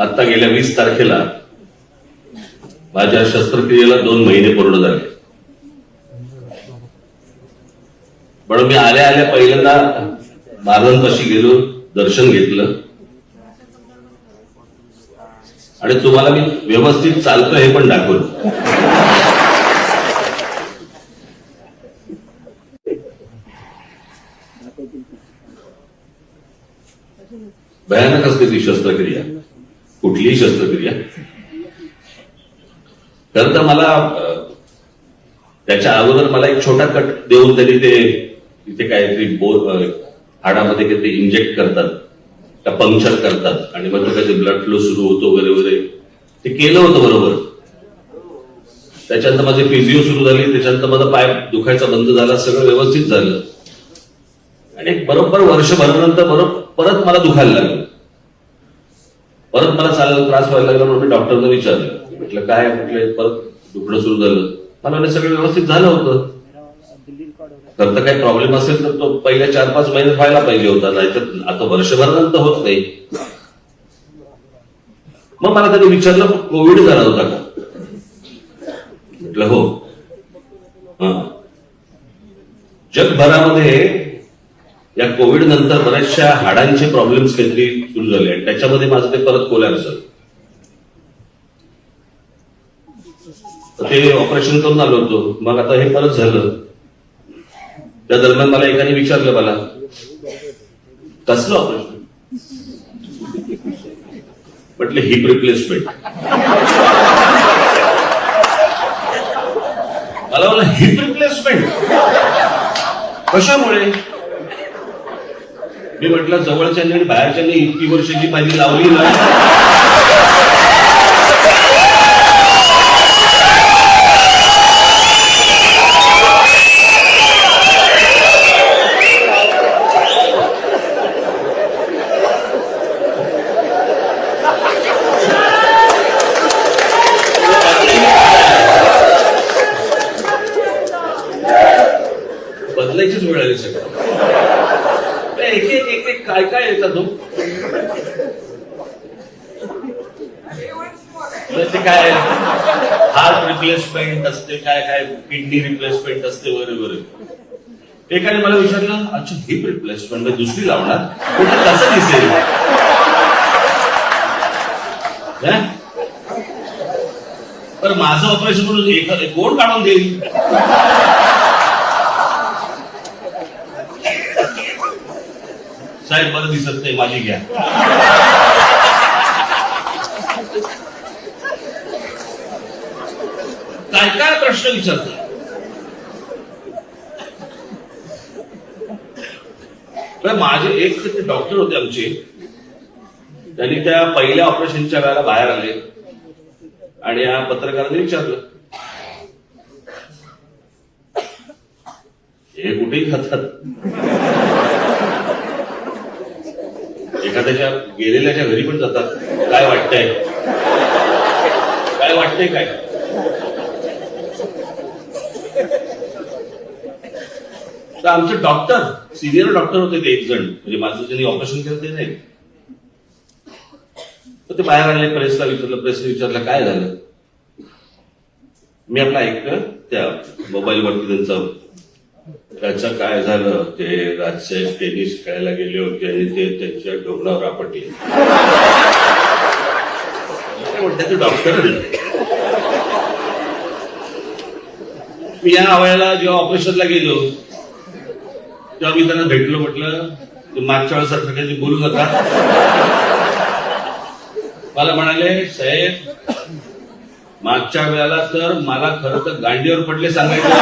आता गेल्या 20 तारखेला माझ्या शस्त्रक्रियेला 2 महिने पूर्ण झाले. म्हणून मी आल्या आल्या पहिल्यांदा महाराजांपाशी गेलो, दर्शन घेतलं आणि तुम्हाला मी व्यवस्थित चालतो हे पण दाखवलं. भयानक असते ती शस्त्रक्रिया, कुठलीही शस्त्रक्रिया. खरं तर मला त्याच्या अगोदर मला एक छोटा कट देऊन त्यांनी ते तिथे काहीतरी हाडामध्ये काहीतरी इंजेक्ट करतात का पंक्चर करतात आणि मग काहीतरी ब्लड फ्लो सुरू होतो वगैरे वगैरे ते केलं होतं बरोबर. त्याच्यानंतर माझी फिजिओ सुरू झाली, त्याच्यानंतर माझा पाय दुखायचा बंद झाला, सगळं व्यवस्थित झालं आणि बरोबर वर्षभरानंतर परत मला दुखायला लागलं, परत मला चालायला त्रास व्हायला लागला. म्हणून मी डॉक्टरला विचारलं, म्हटलं काय, म्हटलं परत दुखणं सुरू झालं. मला सगळं व्यवस्थित झालं होतं. तर काही प्रॉब्लेम असेल तर तो पहिल्या 4-5 महिन्यात व्हायला पाहिजे होता, नाहीतर आता वर्षभरानंतर होत नाही. मग मला त्यांनी विचारलं कोविड झाला होता का, म्हटलं हो. जगभरामध्ये या कोविड नंतर बऱ्याचशा हाडांचे प्रॉब्लेम्स काहीतरी सुरू झाले आणि त्याच्यामध्ये माझं ते परत कोलॅप्स झालं. ते ऑपरेशन करून आलो होतो, मग आता हे परत झालं. त्या दरम्यान मला एकाने विचारलं, मला कसलं ऑपरेशन, म्हटलं हिप रिप्लेसमेंट. मला बोला हिप रिप्लेसमेंट कशामुळे. मी म्हटलं जवळच्यांनी आणि बाहेरच्यांनी इतकी वर्षाची माझी लावली ना, बदलायचीच वेळ आली. सगळं एक काय काय येतात ते काय हार्ट रिप्लेसमेंट असते, काय काय किडनी रिप्लेसमेंट असते वगैरे वगैरे. एकाने मला विचारलं, अच्छा हिप रिप्लेसमेंट म्हणजे दुसरी लावणार, कुठे कसं दिसेल. तर माझं ऑपरेशन म्हणून कोण काढून देईल. साहेब बरं दिसत नाही, माझी घ्या. काय काय प्रश्न विचारतात. माझे एक डॉक्टर होते आमचे, त्यांनी त्या पहिल्या ऑपरेशनच्या वेळेला बाहेर आले आणि या पत्रकारांनी विचारलं, हे कुठेही खातात, एखाद्याच्या गेलेल्याच्या घरी पण जातात, काय वाटतंय, काय वाटतंय काय. तर आमचे डॉक्टर, सिनियर डॉक्टर होते ते एक जण, म्हणजे माझं ज्यांनी ऑपरेशन केलं ते नाही. तर ते बाहेर आले, प्रेसला विचारलं, प्रेसने विचारलं काय झालं. मी आपलं ऐकलं त्या मोबाईलवरती त्यांचं, त्याचं काय झालं, ते राजसाहेब टेनिस खेळायला गेले होते आणि ते त्यांच्या डोंगरावर आपटले. म्हणतात ते डॉक्टर. मी या वेळेला जेव्हा ऑपरेशनला गेलो तेव्हा मी त्यांना भेटलो, म्हटलं मागच्या वेळेसारखं काही बोलू नका. मला म्हणाले, साहेब मागच्या वेळेला तर मला खरं तर गांडीवर पडले सांगायचं, मी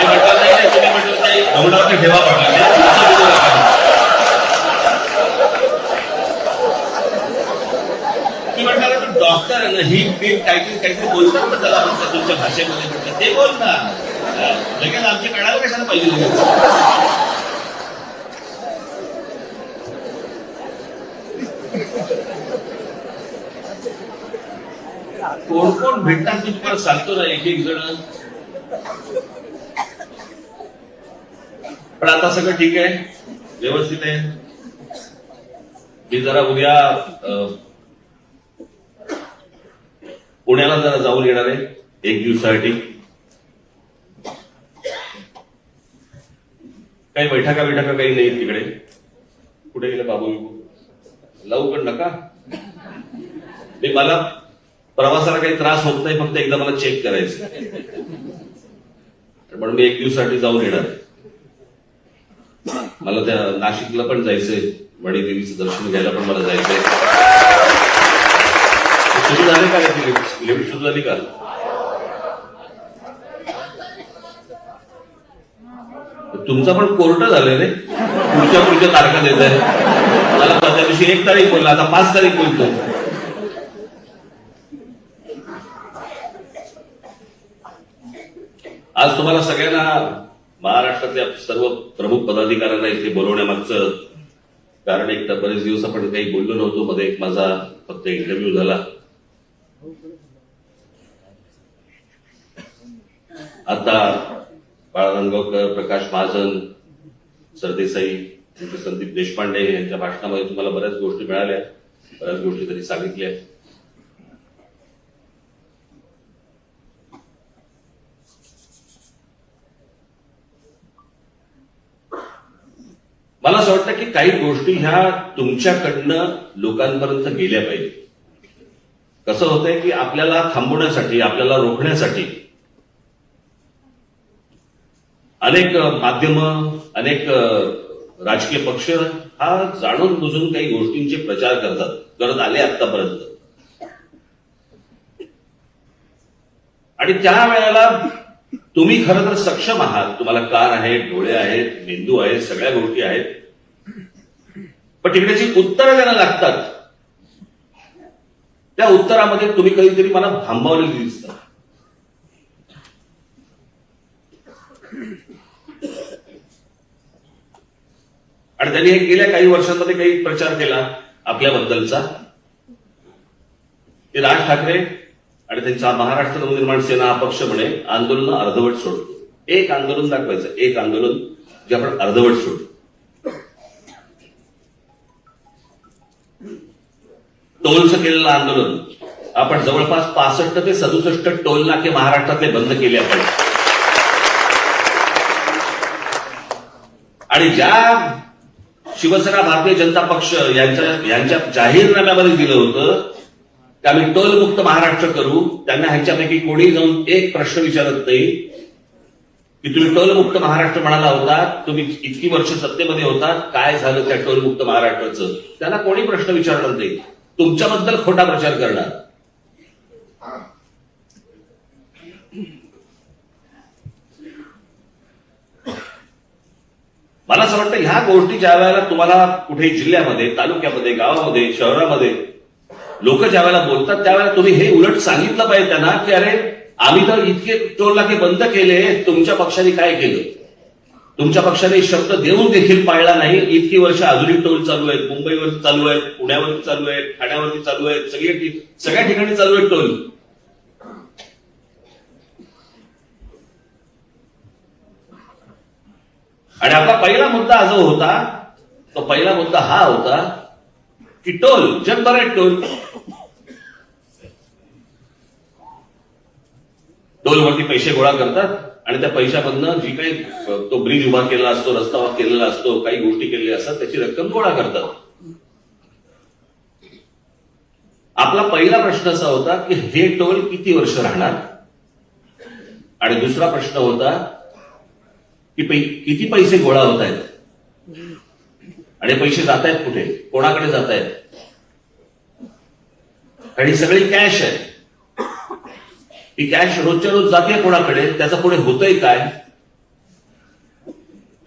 म्हटलं नाही, तुम्ही म्हटलं नाही डोंगरावरती ठेवा पडला. मी म्हटलं डॉक्टर आहे ना, ही पीठ काहीतरी बोलतात ना त्याला, म्हणतात तुमच्या भाषेमध्ये, म्हटलं ते बोल ना, लगेच आमची कळायला कशाला पाहिजे लगेच. कोण कोण भेटतात मी तुम्हाला सांगतो ना, एक एक जण. पण आता सगळं ठीक आहे, व्यवस्थित आहे. मी जरा उद्या पुण्याला जरा जाऊन येणार आहे 1 दिवसासाठी. काही बैठका काही नाही तिकडे. कुठे गेलं बाबू? लवकर नका. मला प्रवासाला काही त्रास होत नाही, फक्त एकदा मला चेक करायचं. पण मी 1 दिवसासाठी जाऊन येणार आहे. मला त्या नाशिकला पण जायचंय, मणिदेवीचं दर्शन घ्यायला पण मला जायचंय. सुरू झाले का? लिफ्ट सुरू झाली का? तुमचा पण कोर्ट झालंय रे, पुढच्या तारखा देत आहे. मला त्या दिवशी 1 तारीख बोलला, आता 5 तारीख बोलतो. आज तुम्हाला सगळ्यांना, महाराष्ट्रातल्या सर्व प्रमुख पदाधिकाऱ्यांना इथे बोलवण्यामागचं कारण, एक तर बरेच दिवस आपण काही बोललो नव्हतो. मध्ये एक माझा फक्त इंटरव्ह्यू झाला. आता बाळा रणगावकर, प्रकाश महाजन, सरदेसाई, संदीप देशपांडे यांच्या भाषणामध्ये तुम्हाला बऱ्याच गोष्टी मिळाल्या, बऱ्याच गोष्टी त्यांनी सांगितल्या. मला असं वाटतं की काही गोष्टी ह्या तुमच्याकडनं लोकांपर्यंत गेल्या पाहिजे. कसं होतंय की आपल्याला थांबवण्यासाठी, आपल्याला रोखण्यासाठी अनेक माध्यमं, अनेक राजकीय पक्ष हा जाणून बुजून काही गोष्टींचे प्रचार करत आले आतापर्यंत. आणि त्या वेळेला तुम्ही खरं तर सक्षम आहात. तुम्हाला कान आहेत, डोळे आहेत, मेंदू आहेत, सगळ्या गोष्टी आहेत. पण तिकडे जी उत्तरं द्यायला लागतात, त्या उत्तरामध्ये तुम्ही कधीतरी मला थांबवलेली दिसतात. आणि त्यांनी हे गेल्या काही वर्षांमध्ये काही प्रचार केला आपल्याबद्दलचा, की राज ठाकरे आणि त्यांचा महाराष्ट्र नवनिर्माण सेना अपक्ष म्हणे आंदोलन अर्धवट सोडतो. एक आंदोलन दाखवायचं, एक आंदोलन जे आपण अर्धवट सोडतो. टोलचं केलेलं आंदोलन आपण जवळपास 65 ते 67 टोल नाके महाराष्ट्रातले बंद केले आपण. आणि ज्या शिवसेना, भारतीय जनता पक्ष यांच्या जाहीरनाम्यामध्ये दिलं होतं की आम्ही टोलमुक्त महाराष्ट्र करू, त्यांना ह्यांच्यापैकी कोणी जाऊन एक प्रश्न विचारत नाही की तुम्ही टोलमुक्त महाराष्ट्र म्हणाला होता, तुम्ही इतकी वर्ष सत्तेमध्ये होता, काय झालं त्या टोलमुक्त महाराष्ट्राचं? त्यांना कोणी प्रश्न विचारणार नाही, तुमच्याबद्दल खोटा प्रचार करणार. मला असं वाटतं ह्या गोष्टी ज्या वेळेला तुम्हाला कुठे जिल्ह्यामध्ये, तालुक्यामध्ये, गावामध्ये, शहरामध्ये लोक ज्या वेळेला बोलतात, त्यावेळेला तुम्ही हे उलट सांगितलं पाहिजे त्यांना की अरे आम्ही तर इतके टोल नाके बंद केले, तुमच्या पक्षाने काय केलं? तुमच्या पक्षाने शब्द देऊन देखील पाळला नाही. इतकी वर्ष अजूनही टोल चालू आहेत, मुंबईवरती चालू आहेत, पुण्यावरती चालू आहेत, ठाण्यावरती चालू आहेत, सगळ्या ठिकाणी चालू आहेत टोल. आणि आपला पहिला मुद्दा जो होता, तो पहिला मुद्दा हा होता की टोल, जगभर आहेत टोल. टोलवरती पैसे गोळा करतात आणि त्या पैशामधनं जी काही तो ब्रिज उभा केलेला असतो, रस्ता उभा केलेला असतो, काही गोष्टी केलेल्या असतात, त्याची रक्कम गोळा करतात. आपला पहिला प्रश्न असा होता की हे टोल किती वर्ष राहणार? आणि दुसरा प्रश्न होता की किती पैसे गोळा होत आहेत आणि पैसे जात आहेत कुठे, कोणाकडे जात आहेत? आणि सगळी कॅश आहे. ही कॅश रोजच्या रोज जाते कोणाकडे, त्याचं पुढे होतंय काय?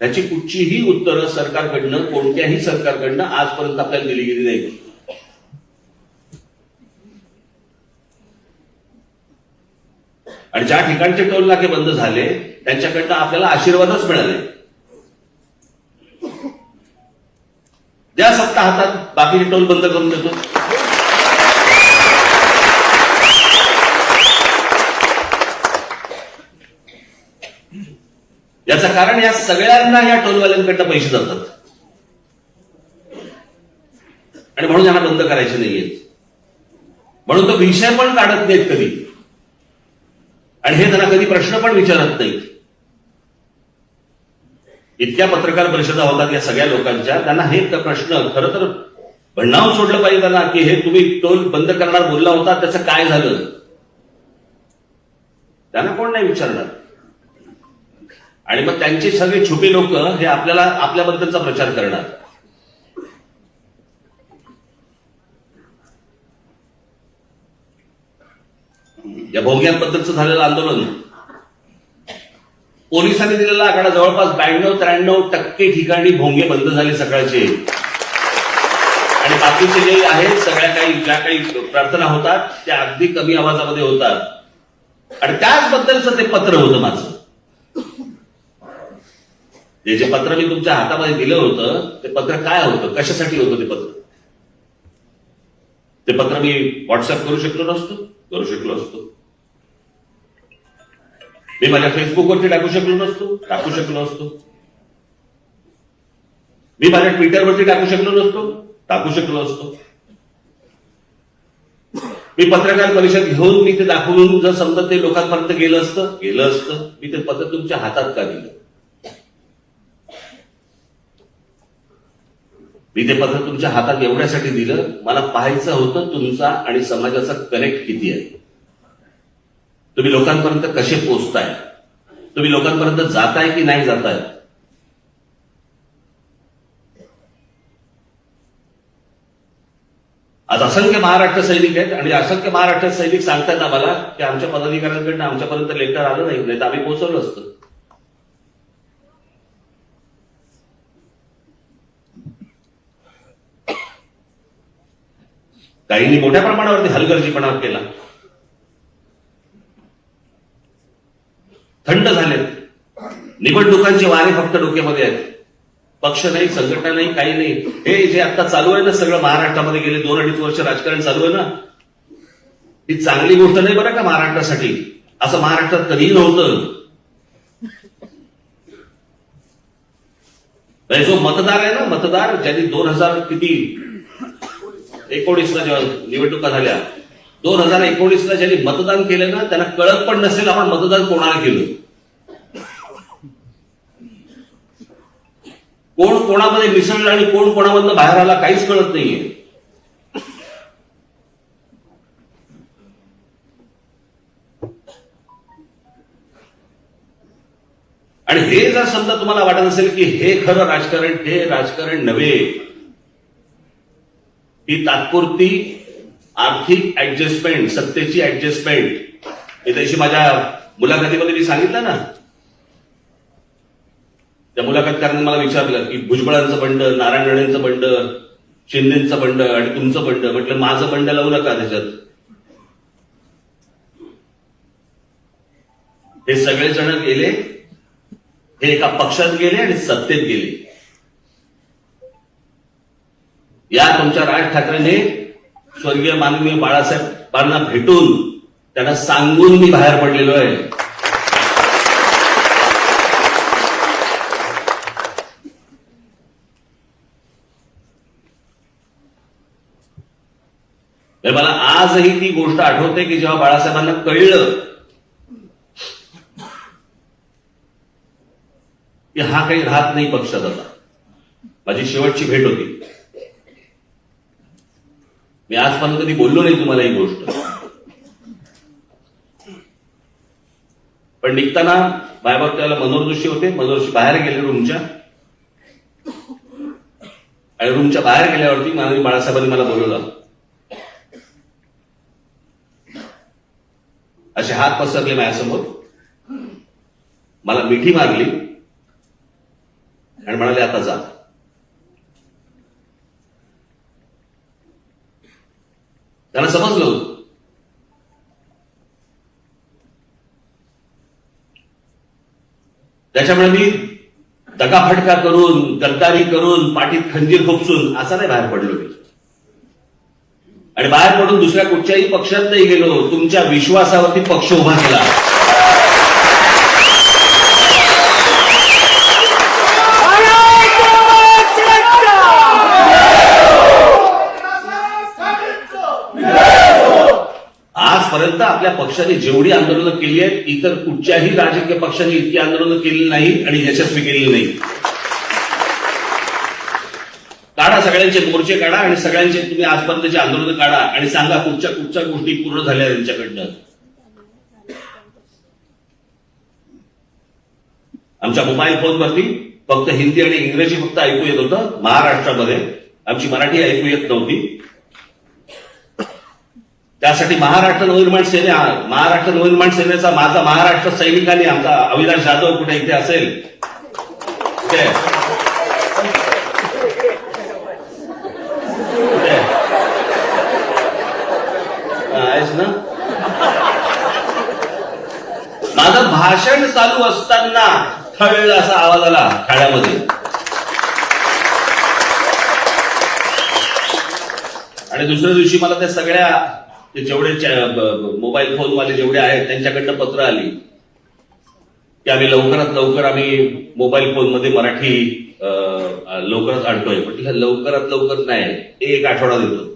त्याची कुठचीही उत्तरं सरकारकडनं, कोणत्याही सरकारकडनं आजपर्यंत आपल्याला दिली गेली नाही. आणि ज्या ठिकाणचे टोल नाके बंद झाले त्यांच्याकडनं आपल्याला आशीर्वादच मिळाले. द्या सत्ता हातात, बाकीचे टोल बंद करून देतो. याचं कारण या सगळ्यांना या टोलवाल्यांकडनं पैसे जातात आणि म्हणून यांना बंद करायचे नाहीये. म्हणून तो विषय पण काढत नाहीत कधी आणि हे त्यांना कधी प्रश्न पण विचारत नाहीत. इतक्या पत्रकार परिषदा होतात या सगळ्या लोकांच्या, त्यांना हे प्रश्न खरं तर भन्नावून सोडलं पाहिजे त्यांना की हे तुम्ही टोल बंद करणार बोलला होता त्याचं काय झालं, त्यांना कोण नाही विचारणार. आणि मग त्यांचे सगळे छुपे लोक हे आपल्याला आपल्याबद्दलचा प्रचार करणार. या भोंग्यांबद्दलचं झालेलं आंदोलन, पोलिसांनी दिलेला आकडा जवळपास 92-93% ठिकाणी भोंगे बंद झाले सकाळचे. आणि बाकीचे जे आहेत सगळ्या काही ज्या काही प्रार्थना होतात त्या अगदी कमी आवाजामध्ये होतात. आणि त्याचबद्दलचं ते पत्र होतं माझं. जे पत्र मी तुमच्या हातामध्ये दिलं होतं ते पत्र काय होतं, कशासाठी होतं ते पत्र? ते पत्र मी व्हॉट्सअप करू शकलो असतो. मी माझ्या फेसबुकवरती टाकू शकलो असतो. मी माझ्या ट्विटरवरती टाकू शकलो असतो. मी पत्रकार परिषद घेऊन मी ते दाखवून जर समजा ते लोकांपर्यंत गेलं असतं, मी ते पत्र तुमच्या हातात का दिलं? मी ते पत्र तुमच्या हातात एवढ्यासाठी दिलं, मला पाहायचं होतं तुमचा आणि समाजाचा कनेक्ट किती आहे, तुम्ही लोकांपर्यंत कसे पोचताय, तुम्ही लोकांपर्यंत जाताय की नाही जाताय. आज असंख्य महाराष्ट्र सैनिक आहेत आणि असंख्य महाराष्ट्र सैनिक सांगतात आम्हाला की आमच्या पदाधिकाऱ्यांकडनं आमच्यापर्यंत लेटर आलं नाही तर आम्ही पोहोचवलं असतं. काहींनी मोठ्या प्रमाणावरती हलगर्जीपणा केला, थंड झालेत. निवडणुकांचे वारे फक्त डोक्यामध्ये आहेत, पक्ष नाही, संघटना नाही, काही नाही. हे जे आता चालू आहे ना सगळं महाराष्ट्रामध्ये गेले 2-2.5 वर्ष राजकारण चालू आहे ना, ही चांगली गोष्ट नाही बरं का महाराष्ट्रासाठी. असं महाराष्ट्रात कधीही नव्हतं. जो मतदार आहे ना, मतदार ज्यांनी 2019ला जेव्हा निवडणुका झाल्या, 2019ला ज्यांनी मतदान केलं ना त्यांना कळत पण नसेल आपण मतदान कोणाला केलं, कोण कोणामध्ये मिसळलं आणि कोण कोणामधनं बाहेर आला काहीच कळत नाहीये. आणि हे जर समजा तुम्हाला वाटत असेल की हे खरं राजकारण, हे राजकारण नव्हे, ही तात्पुरती आर्थिक ऍडजस्टमेंट, सत्तेची ऍडजस्टमेंट. मी त्याशी माझ्या मुलाखतीमध्ये मी सांगितलं ना, त्या मुलाखतकारांनी मला विचारलं की भुजबळांचं बंड, नारायण राणेंचं बंड, शिंदेचं बंड आणि तुमचं बंड. म्हटलं माझं बंड लावू नका त्याच्यात. हे सगळेजण गेले, हे एका पक्षात गेले आणि सत्तेत गेले. या तुमच्या राज ठाकरेंनी स्वर्गीय माननीय बाळासाहेबांना भेटून त्यांना सांगून मी बाहेर पडलेलो आहे. मला आजही ती गोष्ट आठवते की जेव्हा बाळासाहेबांना कळलं की हा काही राहत नाही पक्षात आता, माझी शेवटची भेट होती. मी आजपर्यंत कधी बोललो नाही तुम्हाला ही गोष्ट, पण निघताना माझ्यावर त्याला मनोहर होते. मनोहरशी बाहेर गेले रूमच्या, आणि रूमच्या बाहेर गेल्यावरती माननीय बाळासाहेबांनी मला बोलवलं. असे हात पसरले माझ्यासमोर, मला मिठी मारली आणि म्हणाले आता जा. त्यांना समजलं होतं त्याच्यामुळे मी दगाफटका करून, गद्दारी करून, पाठीत खंजीर खोपसून असा नाही बाहेर पडलो मी. आणि बाहेर पडून दुसऱ्या कुठच्याही पक्षात नाही गेलो. तुमच्या विश्वासावरती पक्ष उभा केला. आजपर्यंत आपल्या पक्षाने जेवढी आंदोलनं केली आहेत इतर कुठच्याही राजकीय पक्षाने इतकी आंदोलनं केली नाही आणि यशस्वी केलेली नाही. काढा, सगळ्यांचे मोर्चे काढा आणि सगळ्यांचे तुम्ही आजपर्यंतचे आंदोलनं काढा आणि सांगा कुठच्या कुठच्या गोष्टी पूर्ण झाल्या त्यांच्याकडनं. आमच्या मोबाईल फोनवरती फक्त हिंदी आणि इंग्रजी फक्त ऐकू येत होतं महाराष्ट्रामध्ये, आमची मराठी ऐकू येत नव्हती. त्यासाठी महाराष्ट्र नवनिर्माण सेनेचा माझा महाराष्ट्र सैनिकांनी, आमचा अविनाश जाधव कुठे इथे असेल कुठे आहेस ना, माझं भाषण चालू असताना त्यावेळेला असा आवाज आला ठाण्यामध्ये. आणि दुसऱ्या दिवशी मला त्या सगळ्या जेवढे मोबाईल फोनवाले जेवढे आहेत त्यांच्याकडनं पत्र आली की आम्ही लवकरात लवकर आम्ही मोबाईल फोनमध्ये मराठी लवकरच आणतोय. म्हटलं लवकरात लवकर नाही, एक आठवडा देतो.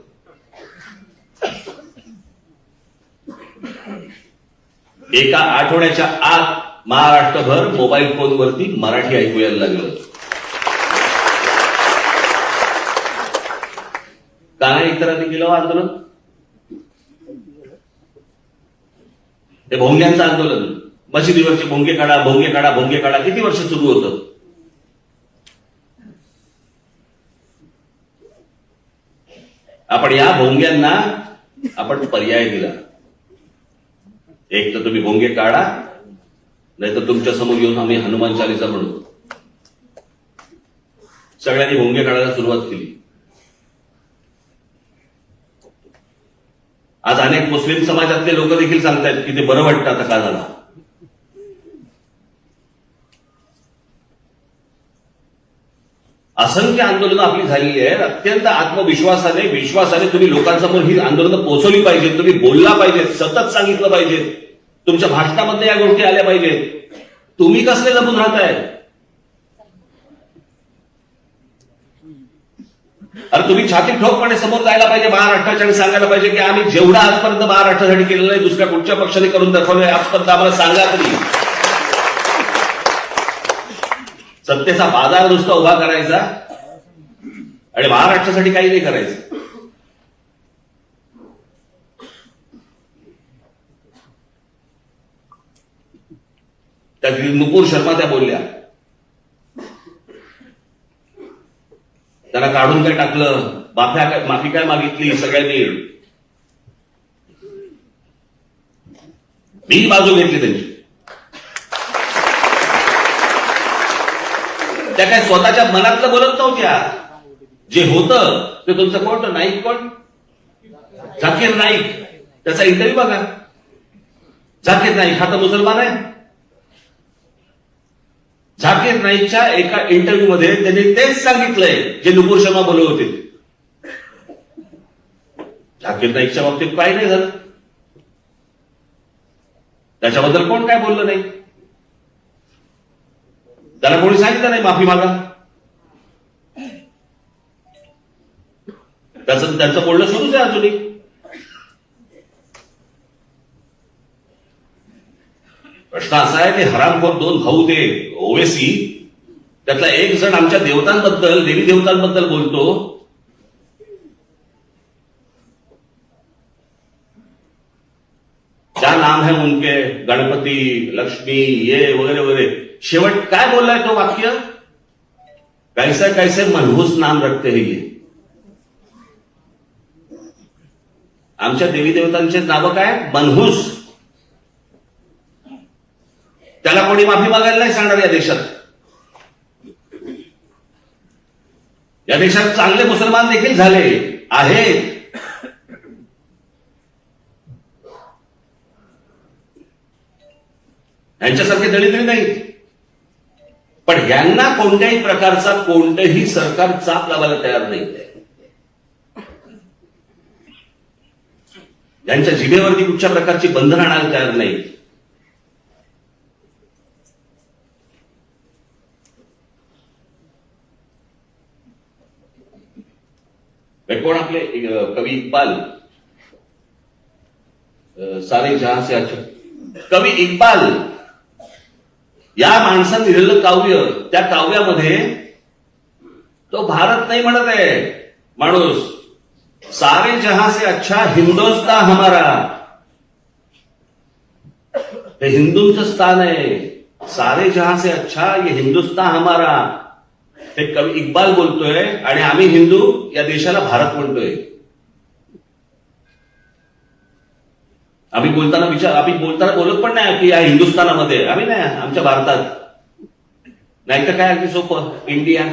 एका आठवड्याच्या आत महाराष्ट्रभर मोबाईल फोनवरती मराठी ऐकू यायला लागलं. का नाही इतरांनी केलं आंदोलन? ते भोंग्यांचं आंदोलन, मशिदीवरचे भोंगे काढा, भोंगे काढा, भोंगे काढा, किती वर्ष सुरू होतं. आपण या भोंग्यांना आपण पर्याय दिला. एक तर तुम्ही भोंगे काढा, नाही तर तुमच्या समोर येऊन आम्ही हनुमान चालीसा म्हणू. सगळ्यांनी भोंगे काढायला सुरुवात केली. आज अनेक मुस्लिम समाजातले लोक देखील सांगतायत की ते बरं वाटतं आता का झाला. असंख्य आंदोलनं आपली झालेली आहेत. अत्यंत विश्वासाने तुम्ही लोकांसमोर ही आंदोलनं पोहोचवली पाहिजेत. तुम्ही बोलला पाहिजेत, सतत सांगितलं पाहिजे, तुमच्या भाषणामध्ये या गोष्टी आल्या पाहिजेत. तुम्ही कसले जपून राहताय? अरे तुम्ही छाती ठोकपणे समोर जायला पाहिजे महाराष्ट्राच्या आणि सांगायला पाहिजे की आम्ही जेवढा आजपर्यंत महाराष्ट्रासाठी केलेलं आहे दुसऱ्या कुठच्या पक्षाने करून दाखवलंय आजपर्यंत आम्हाला सांगा तरी. सत्तेचा बाजार नुसता उभा करायचा आणि महाराष्ट्रासाठी काही नाही करायचं. त्या नुपूर शर्मा त्या बोलल्या, त्यांना काढून काय टाकलं, माफी काय मागितली सगळ्यांनी, मी बाजू घेतली त्यांची. त्या काय स्वतःच्या मनातलं बोलत नव्हत्या. जे होतं ते तुमचं कोण नाईक, कोण झाकीर नाईक, त्याचा इंटरव्ह्यू बघा. झाकीर नाईक हा तर मुसलमान आहे. झाकीर नाईकच्या एका इंटरव्ह्यू मध्ये त्यांनी तेच सांगितलंय जे नुपूर शर्मा बोलत होते. झाकीर नाईकच्या बाबतीत काही नाही झालं, त्याच्याबद्दल कोण काय बोललं नाही, त्याला कोणी सांगितलं नाही माफी मागा. त्यांचं बोलणं सुरूच आहे अजूनही. प्रश्न असा आहे की हरामखोर दोन भाऊ ते ओवेसी, त्यातला एक जण आमच्या देवतांबद्दल, देवी देवतांबद्दल बोलतो. क्या नाम है उनके, गणपती, लक्ष्मी, ये वगैरे वगैरे. शेवट काय बोललाय तो वाक्य, कैसे कैसे मनहूस नाम रखते हैं ये. आमच्या देवी देवतांचे नावं काय, मनहूस. त्याला कोणी माफी मागायला नाही सांगणार या देशात. या देशात चांगले मुसलमान देखील झाले आहेत. यांच्यासारखे दलित नाही, पण यांना कोणत्याही प्रकारचा कोणतंही सरकार चाप लावायला तयार नाही. यांच्या जिभेवरती कुठच्या प्रकारची बंधनं आणायला तयार नाही. कोण आपले कवी इक्बाल सारे जहां से अच्छा. कवी इक्बाल या माणसाने लिहिलेलं काव्य, त्या काव्यामध्ये तो भारत नाही म्हणत आहे माणूस, सारे जहां से अच्छा हिंदुस्तान हमारा. हे हिंदूंचं स्थान आहे. सारे जहां से अच्छा ये हिंदुस्तान हमारा, हे कवी इक्बाल बोलतोय आणि आम्ही हिंदू या देशाला भारत म्हणतोय. आम्ही बोलताना बोलत पण नाही की या हिंदुस्थानामध्ये, आम्ही नाही, आमच्या भारतात. नाही तर काय अगदी सोपं, इंडिया.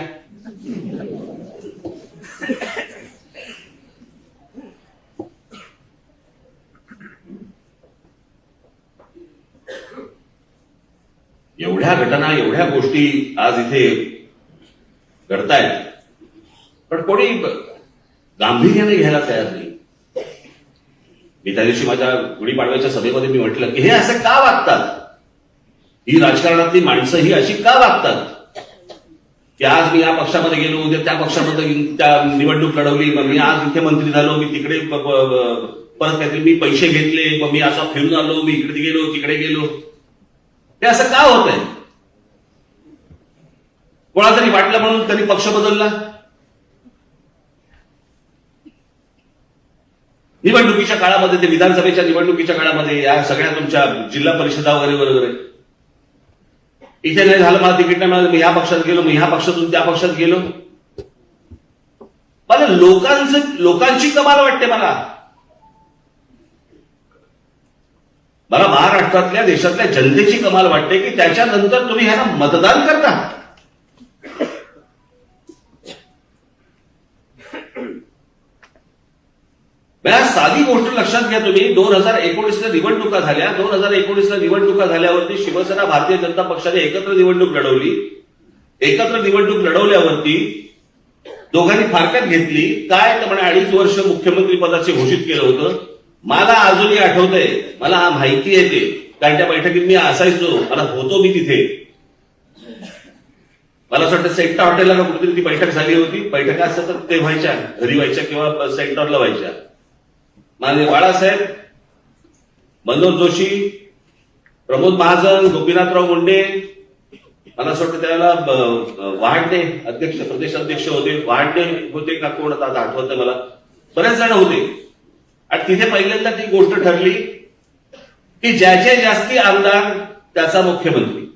एवढ्या घटना, एवढ्या गोष्टी आज इथे घडतायत, पण कोणी गांभीर्याने घ्यायला तयार नाही. मी त्या दिवशी माझ्या गुढीपाडव्याच्या सभेमध्ये मी म्हटलं की हे असं का वागतात, ही राजकारणातली माणसं ही अशी का वागतात की आज मी या पक्षामध्ये गेलो, उद्या त्या पक्षामध्ये त्या निवडणूक लढवली, मग मी आज इथे मंत्री झालो, मी तिकडे परत काहीतरी मी पैसे घेतले, मग मी असं फिरून आलो, मी इकडे गेलो तिकडे गेलो. हे असं का होत आहे? कोणाला तरी वाटलं म्हणून त्यांनी पक्ष बदलला. निवडणुकीच्या काळामध्ये, ते विधानसभेच्या निवडणुकीच्या काळामध्ये, या सगळ्या तुमच्या जिल्हा परिषदा वगैरे इथे नाही झालं, मला तिकीट नाही मिळालं, मी ह्या पक्षात गेलो, मी ह्या पक्षातून त्या पक्षात गेलो. मला लोकांची कमाल वाटते. मला महाराष्ट्रातल्या, देशातल्या जनतेची कमाल वाटते की त्याच्यानंतर तुम्ही ह्यांना मतदान करता. साधी गोष्ट लक्षात घ्या तुम्ही. 2019ला निवडणुका झाल्या. 2019ला निवडणुका झाल्यावरती शिवसेना, भारतीय जनता पक्षाने एकत्र निवडणूक लढवली. एकत्र निवडणूक लढवल्यावरती दोघांनी फारकत घेतली. काय तर म्हणे 2.5 वर्ष मुख्यमंत्री पदाचे घोषित केलं होतं. मला अजूनही आठवतंय, मला माहिती आहे ते, कारण त्या बैठकीत मी असायचो, मला होतो मी तिथे. मला असं वाटतं सेंटा हॉटेलला का कुठेतरी ती बैठक झाली होती. बैठका असतात तर ते व्हायच्या, घरी व्हायच्या किंवा सेंटरला व्हायच्या. माननीय बाळासाहेब, मनोज जोशी, प्रमोद महाजन, गोपीनाथराव मुंडे, मला असं वाटतं त्यावेळेला वहाडणे अध्यक्ष, प्रदेश अध्यक्ष होते, वहाडणे होते का कोण आता आठवत नाही मला, बरेच जण होते. आणि तिथे पहिल्यांदा ती गोष्ट ठरली की ज्याचे जास्ती आमदार त्याचा मुख्यमंत्री.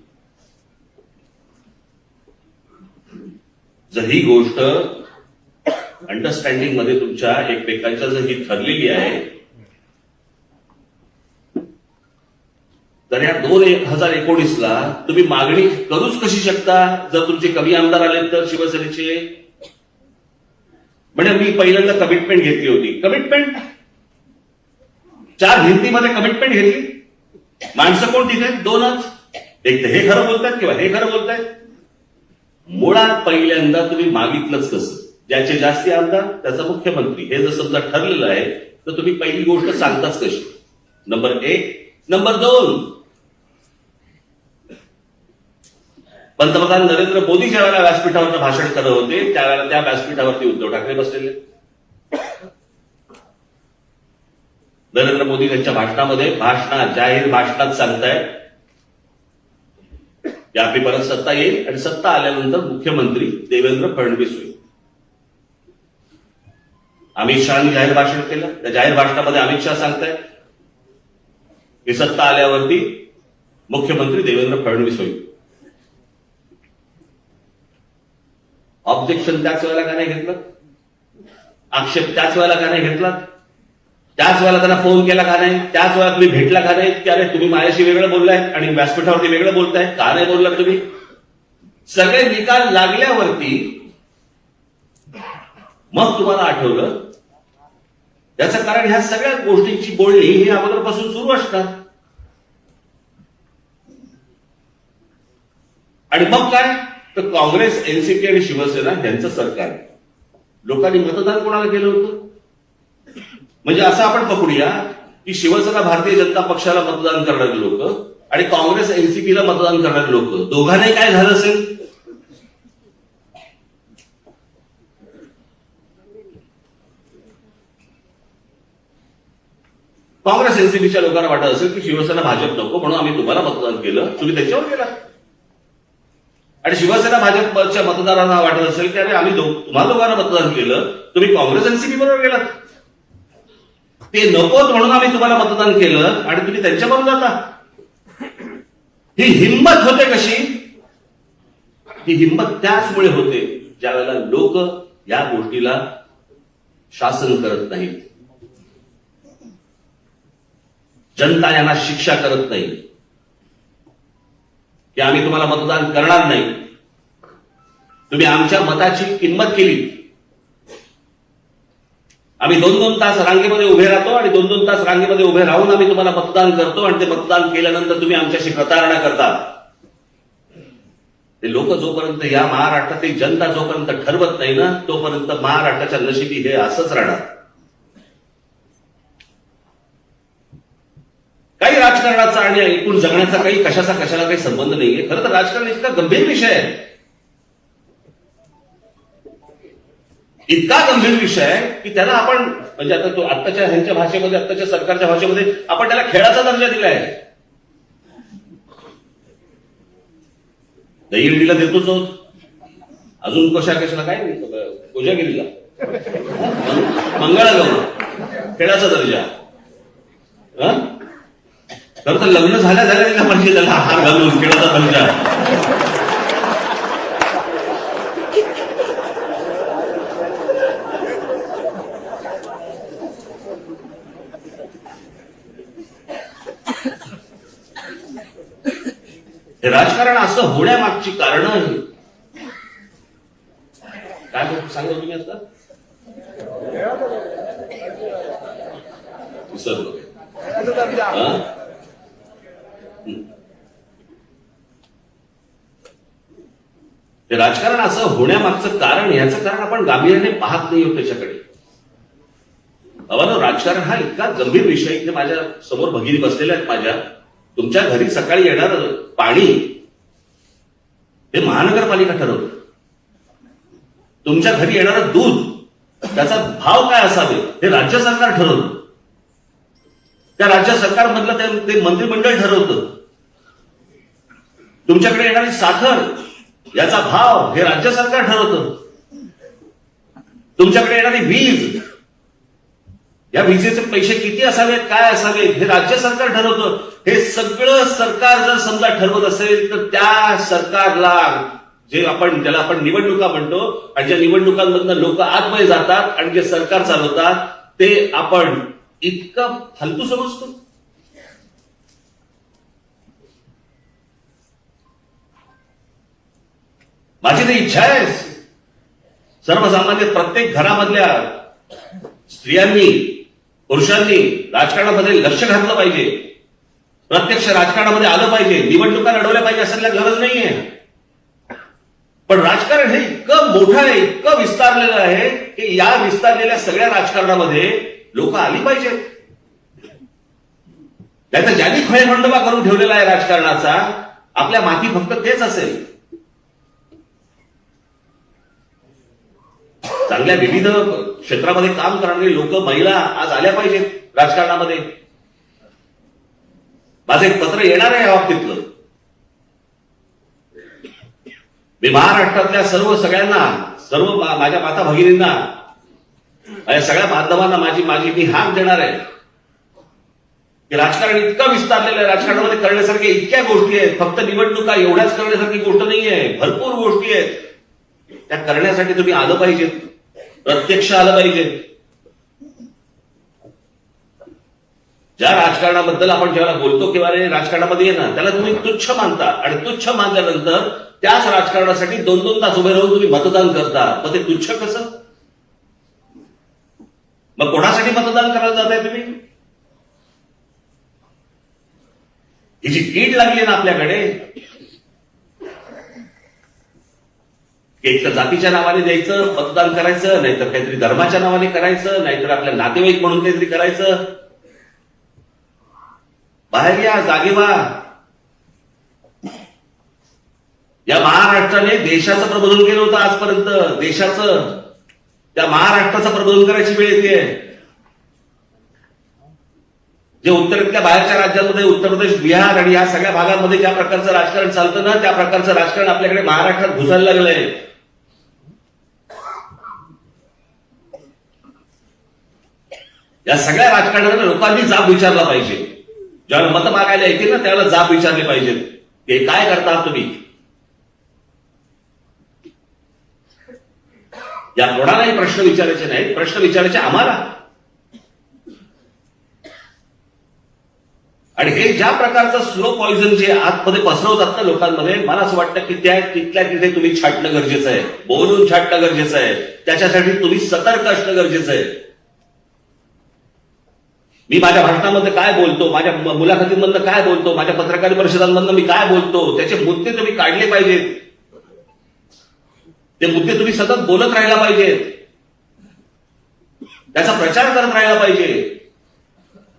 जर ही गोष्ट अंडरस्टँडिंग मध्ये तुमच्या एकमेकांच्या जर ही ठरलेली आहे, तर या 2019ला तुम्ही मागणी करूच कशी शकता जर तुमचे कमी आमदार आले तर शिवसेनेचे? म्हणजे मी पहिल्यांदा कमिटमेंट घेतली होती. कमिटमेंट 4 भिंतीमध्ये कमिटमेंट घेतली. माणसं कोण तिथे? 2च. एक तर हे खरं बोलतायत किंवा हे खरं बोलतायत. मुळात पहिल्यांदा तुम्ही मागितलंच कसं? ज्याचे जास्ती आमदार त्याचा मुख्यमंत्री, हे जर समजा ठरलेलं आहे तर तुम्ही पहिली गोष्ट सांगताच कशी? नंबर 1. नंबर 2, पंतप्रधान नरेंद्र मोदी ज्या वेळेला व्यासपीठावर भाषण करत होते त्यावेळेला त्या व्यासपीठावरती उद्धव ठाकरे बसलेले. नरेंद्र मोदी त्यांच्या भाषणामध्ये, जाहीर भाषणात सांगतायत की आपली परत सत्ता येईल आणि सत्ता आल्यानंतर मुख्यमंत्री देवेंद्र फडणवीस होईल. अमित शहानी जाहीर भाषण केलं. त्या जाहीर भाषणामध्ये अमित शहा सांगतायत की सत्ता आल्यावरती मुख्यमंत्री देवेंद्र फडणवीस होईल. ऑब्जेक्शन त्याच वेळेला का नाही घेतलं? आक्षेप त्याच वेळेला का नाही घेतला? त्याच वेळेला त्यांना फोन केला का नाही? त्याच वेळेला तुम्ही भेटला का नाही की अरे तुम्ही माझ्याशी वेगळं बोललाय आणि व्यासपीठावरती वेगळं बोलताय, का नाही बोललात तुम्ही? सगळे निकाल लागल्यावरती मग तुम्हाला आठवलं. याचं कारण ह्या सगळ्या गोष्टींची बोलणी ही अगोदरपासून सुरू असतात. आणि मग काय तर काँग्रेस, एनसीपी आणि शिवसेना यांचं सरकार. लोकांनी मतदान कोणाला केलं होतं? म्हणजे असं आपण पकडूया की शिवसेना, भारतीय जनता पक्षाला मतदान करणारे लोक आणि काँग्रेस, एनसीपीला मतदान करणारे लोक, दोघांनाही काय झालं असेल? काँग्रेस एनसीपीच्या लोकांना वाटत असेल की शिवसेना भाजप नको म्हणून आम्ही तुम्हाला मतदान केलं, तुम्ही त्याच्यावर गेला. आणि शिवसेना भाजपच्या मतदारांना वाटत असेल की अरे आम्ही तुम्हाला दोघांना मतदान केलं, तुम्ही काँग्रेस एनसीपी बरोबर गेलात. ते नकोत म्हणून आम्ही तुम्हाला मतदान केलं आणि तुम्ही त्यांच्याबरोबर जाता. ही हिंमत होते कशी? ही हिंमत त्याचमुळे होते ज्या वेळेला लोक या गोष्टीला शासन करत नाहीत, जनता यांना शिक्षा करत नाही की आम्ही तुम्हाला मतदान करणार नाही, तुम्ही आमच्या मताची किंमत केली. आम्ही 2-2 तास रांगेमध्ये उभे राहतो आणि 2-2 तास रांगेमध्ये उभे राहून आम्ही तुम्हाला मतदान करतो आणि ते मतदान केल्यानंतर तुम्ही आमच्याशी प्रतारणा करता. ते लोक जोपर्यंत या महाराष्ट्रातील जनता जोपर्यंत ठरवत नाही ना, तोपर्यंत महाराष्ट्राच्या नशिबी हे असंच राहणार. काही राजकारणाचा आणि एकूण जगण्याचा काही कशाला काही संबंध नाहीये. खरं तर राजकारण इतका गंभीर विषय आहे, इतका गंभीर विषय आहे की त्याला आपण म्हणजे आता तो आत्ताच्या ह्यांच्या भाषेमध्ये, आत्ताच्या सरकारच्या भाषेमध्ये आपण त्याला खेळाचा दर्जा दिलाय. दहीहंडीला देतोच आहोत, अजून कशाला काय कोजागिरीला मंगळागौर खेळाचा दर्जा. खरं तर लग्न झाल्या म्हणजे त्याला हार घालून खेळाचा दर्जा. हे राजकारण असं होण्यामागची कारण काय सांगा तुम्ही आता? हे राजकारण असं होण्यामागचं कारण, याचं कारण आपण गांभीर्याने पाहत नाही आहोत त्याच्याकडे. बाबा, राजकारण हा इतका गंभीर विषय. इथे माझ्या समोर भगिनी बसलेल्या आहेत माझ्या. तुमच्या घरी सकाळी येणार पाणी हे महानगरपालिका ठरवतं. तुमच्या घरी येणारं दूध त्याचा भाव काय असावे हे राज्य सरकार ठरवतं. त्या राज्य सरकारमधलं ते मंत्रिमंडळ ठरवतं. तुमच्याकडे येणारी साखर याचा भाव हे राज्य सरकार ठरवतं. तुमच्याकडे येणारी वीज, या विजेचे पैसे किती असावेत, काय असावेत हे राज्य सरकार ठरवतं. हे सगळं सरकार जर समजा ठरवत असेल तर त्या सरकारला ज्याला आपण निवडणुका म्हणतो आणि ज्या निवडणुकांमधनं लोक आतमध्ये जातात आणि जे सरकार चालवतात ते आपण इतकं फालतू समजतो. माझी तर इच्छा आहे सर्वसामान्य प्रत्येक घरामधल्या स्त्रियांनी, पुरुषांनी राजकारणामध्ये लक्ष घातलं पाहिजे, प्रत्यक्ष राजकारणामध्ये आलं पाहिजे, निवडणुका लढवल्या पाहिजे असल्या गरज नाहीये. पण राजकारण हे इतकं मोठं आहे, इतकं विस्तारलेलं आहे की या विस्तारलेल्या सगळ्या राजकारणामध्ये लोक आली पाहिजेत. त्याचा ज्यांनी खळेखंडोबा करून ठेवलेला आहे राजकारणाचा, आपल्या माती फक्त तेच असेल. चांगल्या विविध क्षेत्रामध्ये काम करणारे लोक, महिला आज आल्या पाहिजेत राजकारणामध्ये. माझं एक पत्र येणार आहे या बाबतीतलं. मी महाराष्ट्रातल्या सर्व माझ्या माता भगिनींना, माझ्या सगळ्या बांधवांना माझी मी हाक देणार आहे की राजकारण इतकं विस्तारलेलं आहे. राजकारणामध्ये करण्यासारख्या इतक्या गोष्टी आहेत. फक्त निवडणुका एवढ्याच करण्यासारखी गोष्ट नाहीये, भरपूर गोष्टी आहेत. त्या करण्यासाठी तुम्ही आलं पाहिजे, प्रत्यक्ष आलं पाहिजे. ज्या राजकारणाबद्दल आपण जेव्हा बोलतो किंवा राजकारणामध्ये ये ना, त्याला तुम्ही तुच्छ मानता आणि तुच्छ मानल्यानंतर त्याच राजकारणासाठी 2-2 तास उभे राहून तुम्ही मतदान करता. मग ते तुच्छ कसं? मग कोणासाठी मतदान करायला जाताय तुम्ही? ही जी कीड लागली ना आपल्याकडे, एक तर जातीच्या नावाने द्यायचं, मतदान करायचं, नाहीतर काहीतरी धर्माच्या नावाने करायचं, नाहीतर आपल्या नातेवाईक म्हणून काहीतरी करायचं. बाहेर या, जागे व्हा. या महाराष्ट्राने देशाचं प्रबोधन केलं होतं आजपर्यंत. देशाचं, त्या महाराष्ट्राचं प्रबोधन करायची वेळ येते. जे उत्तरेतल्या बाहेरच्या राज्यांमध्ये उत्तर प्रदेश, बिहार आणि या सगळ्या भागांमध्ये ज्या प्रकारचं राजकारण चालतं ना, त्या प्रकारचं राजकारण आपल्याकडे महाराष्ट्रात घुसायला लागलंय. या सगळ्या राजकारणाला लोकांनी जाब विचारला पाहिजे. ज्यावेळेला मतं मागायला येतील ना त्यावेळेला जाब विचारले पाहिजेत. हे काय करता तुम्ही? या कोणालाही प्रश्न विचारायचे नाहीत, प्रश्न विचारायचे आम्हाला. आणि हे ज्या प्रकारचं स्लो पॉइझन जे आतमध्ये पसरवतात ना लोकांमध्ये, मला असं वाटतं की त्या तिथल्या तिथे तुम्ही छाटणं गरजेचं आहे, बोलून छाटणं गरजेचं आहे. त्याच्यासाठी तुम्ही सतर्क असणं गरजेचं आहे. मी माझ्या भाषणामध्ये काय बोलतो, माझ्या मुलाखतींमधनं काय बोलतो, माझ्या पत्रकार परिषदांमधनं मी काय बोलतो, त्याचे मुद्दे तुम्ही काढले पाहिजेत. ते मुद्दे तुम्ही सतत बोलत राहायला पाहिजेत, त्याचा प्रचार करत राहायला पाहिजे.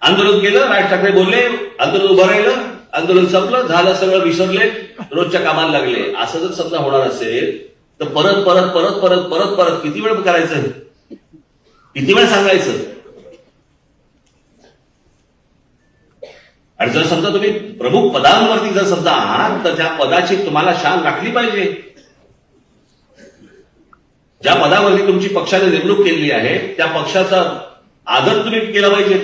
आंदोलन केलं, राज ठाकरे बोलले, आंदोलन उभं राहिलं, आंदोलन संपलं, झालं, सगळं विसरले, रोजच्या कामाला लागले. असं जर समजा होणार असेल तर परत परत परत परत परत परत किती वेळ करायचं, किती वेळ सांगायचं? आणि जर समजा तुम्ही प्रमुख पदांवरती जर समजा आहात तर त्या पदाची तुम्हाला शान राखली पाहिजे. ज्या पदावरती तुमची पक्षाने नेमणूक केलेली आहे त्या पक्षाचा आदर तुम्ही केला पाहिजे.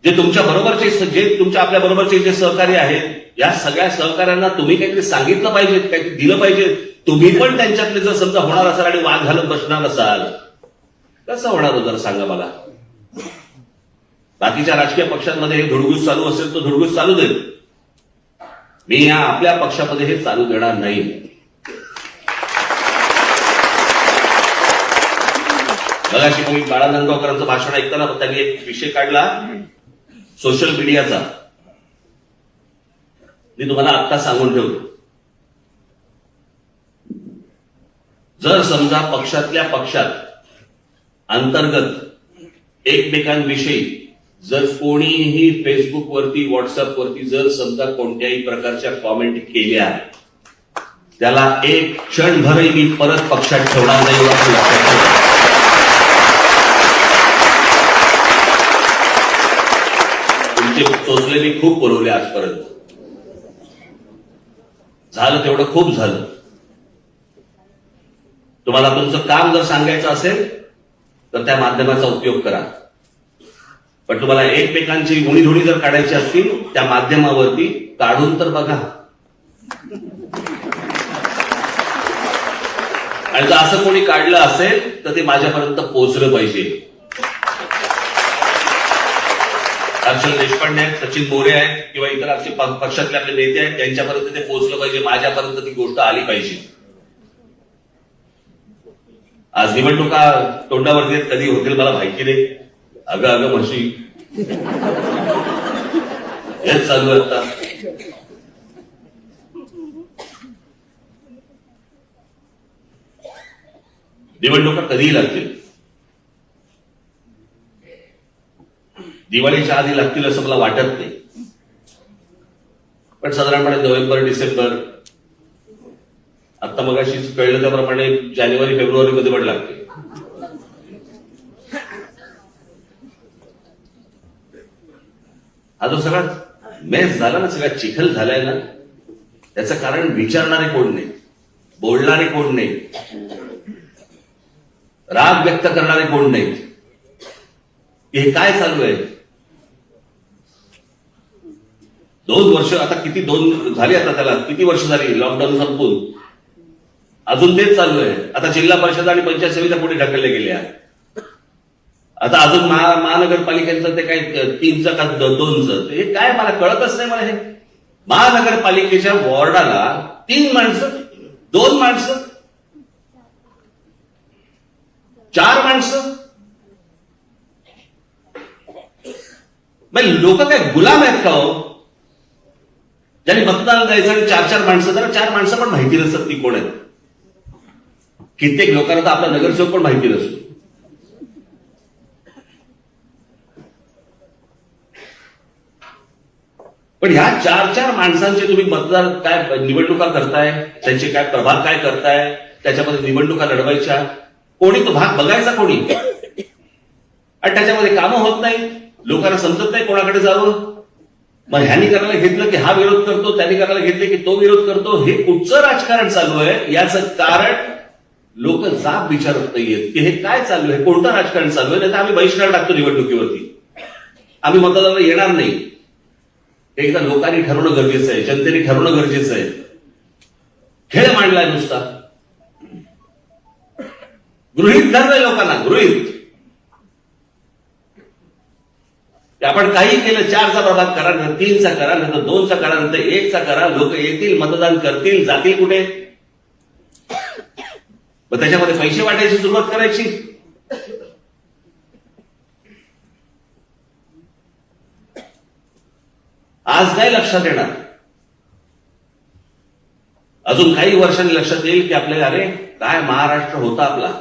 जे तुमच्या बरोबरचे, जे तुमच्या आपल्या बरोबरचे जे सहकारी आहेत, या सगळ्या सहकाऱ्यांना तुम्ही काहीतरी सांगितलं पाहिजे, काहीतरी दिलं पाहिजे. तुम्ही पण त्यांच्यातले जर समजा होणार असाल आणि वाद घालत बसणार असाल, कसं होणार हो जरा सांगा मला. बाकीच्या राजकीय पक्षांमध्ये हे धुडगूस चालू असेल तर धुडगूस चालू देत. मी या आपल्या पक्षामध्ये हे चालू देणार नाही. मगाशी मी बाळा नांदगावकरांचं भाषण ऐकताना त्यांनी एक विषय काढला सोशल मीडियाचा. मी तुम्हाला आत्ता सांगून ठेवतो, जर समजा पक्षातल्या पक्षात अंतर्गत एकमेकांविषयी जर कोणीही फेसबुकवरती, व्हॉट्सअपवरती जर समजा कोणत्याही प्रकारच्या कॉमेंट केल्या, त्याला एक क्षणभरही मी परत पक्षात ठेवणार नाही. लक्षात ठेवा. तुमचे चोचले मी खूप बोलवले आजपर्यंत, झालं तेवढं खूप झालं. तुम्हाला तुमचं काम जर सांगायचं असेल तर त्या माध्यमाचा उपयोग करा, पण तुम्हाला एकमेकांची गुणीधुणी जर काढायची असतील त्या माध्यमावरती काढून तर बघा. आणि जर असं कोणी काढलं असेल तर ते माझ्यापर्यंत पोहोचलं पाहिजे. हर्षल देशपांडे आहेत, सचिन मोरे आहेत किंवा इतर आमचे पक्षातले आपले नेते आहेत, त्यांच्यापर्यंत ते पोहोचलं पाहिजे, माझ्यापर्यंत ती गोष्ट आली पाहिजे. आज निवडणुका तोंडावरती कधी होतील मला माहिती नाही. अगं अगं म्हशी हेच चालू आहे आता. निवडणुका कधीही लागतील, दिवाळीच्या आधी लागतील असं मला वाटत नाही, पण साधारणपणे नोव्हेंबर, डिसेंबर, आता मगाशी कळलं त्याप्रमाणे जानेवारी, फेब्रुवारीमध्ये पण लागते. हा जो सगळा मेस झाला ना, सगळा चिखल झालाय ना, त्याचं कारण विचारणारे कोण नाही, बोलणारे कोण नाही, राग व्यक्त करणारे कोण नाही. हे काय चालू आहे? 2 वर्ष आता, किती 2 झाली आता, त्याला किती वर्ष झाली लॉकडाऊन संपून, अजून तेच चालू आहे. आता जिल्हा परिषद आणि पंचायत समित्या पुढे ढकलल्या गेल्या. आता अजून महानगरपालिकेचं ते काय 3चं का 2चं, हे काय मला कळतच नाही. मला हे महानगरपालिकेच्या वॉर्डाला 3 माणसं, 2 माणसं, 4 माणसं, लोक काय गुलाम आहेत का हो? ज्यांनी मतदान द्यायचं आणि 4 माणसं, जरा 4 माणसं पण माहिती नसतात ती कोण आहेत. कित्येक लोकांना तर आपला नगरसेवक पण माहिती नसतो. पण ह्या 4 माणसांचे तुम्ही मतदार काय निवडणुका करताय, त्यांचे काय प्रभाग काय करताय, त्याच्यामध्ये निवडणुका लढवायच्या, कोणी तो भाग बघायचा कोणी? आणि त्याच्यामध्ये कामं होत नाही, लोकांना समजत नाही कोणाकडे जावं. मग ह्यानी करायला घेतलं की हा विरोध करतो, त्यांनी करायला घेतले की तो विरोध करतो. हे कुठचं राजकारण चालू आहे याचं कारण लोक जाब विचारत नाहीयेत की हे काय चालू आहे, कोणतं राजकारण चालू आहे. नाही तर आम्ही बहिष्कार टाकतो निवडणुकीवरती, आम्ही मतदानाला येणार नाही. हे एकदा लोकांनी ठरवणं गरजेचं आहे, जनतेने ठरवणं गरजेचं आहे. खेळ मांडलाय नुसता, गृहीत धरलंय लोकांना, गृहीत. आपण काही केलं, 4चा प्रभाग करा, नंतर 3चा करा, नंतर 2चा करा, नंतर 1चा करा. लोक येतील, मतदान करतील, जातील कुठे? मग त्याच्यामध्ये पैसे वाटायची सुरुवात करायची. आज नाही लक्षात येणार, अजून काही वर्षांनी लक्षात येईल की आपल्याला अरे काय महाराष्ट्र होता आपला,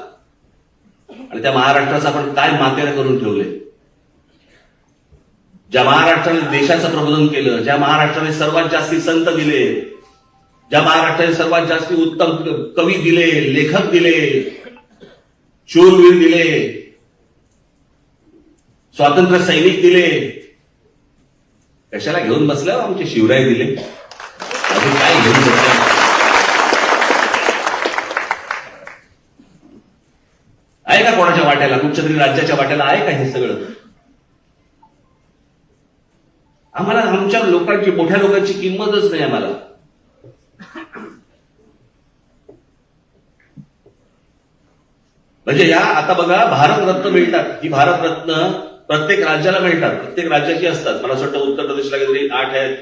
आणि त्या महाराष्ट्राचं आपण काय मातेला करून ठेवले. ज्या महाराष्ट्राने देशाचं प्रबोधन केलं, ज्या महाराष्ट्राने सर्वात जास्ती संत दिले, ज्या महाराष्ट्राने सर्वात जास्ती उत्तम कवी दिले, लेखक दिले, शूरवीर दिले, स्वातंत्र्य सैनिक दिले, कशाला घेऊन बसल्या आमचे शिवराय दिले, अजून काय घेऊन बसल्या. आहे का कोणाच्या वाट्याला, कुठच्या तरी राज्याच्या वाट्याला आहे का हे सगळं? आम्हाला आमच्या लोकांची, मोठ्या लोकांची किंमतच नाही आम्हाला. म्हणजे या आता बघा भारतरत्न मिळतात, ही भारतरत्न प्रत्येक राज्याला मिळतात, प्रत्येक राज्याची असतात. मला असं वाटतं उत्तर प्रदेशला काहीतरी 8 आहेत,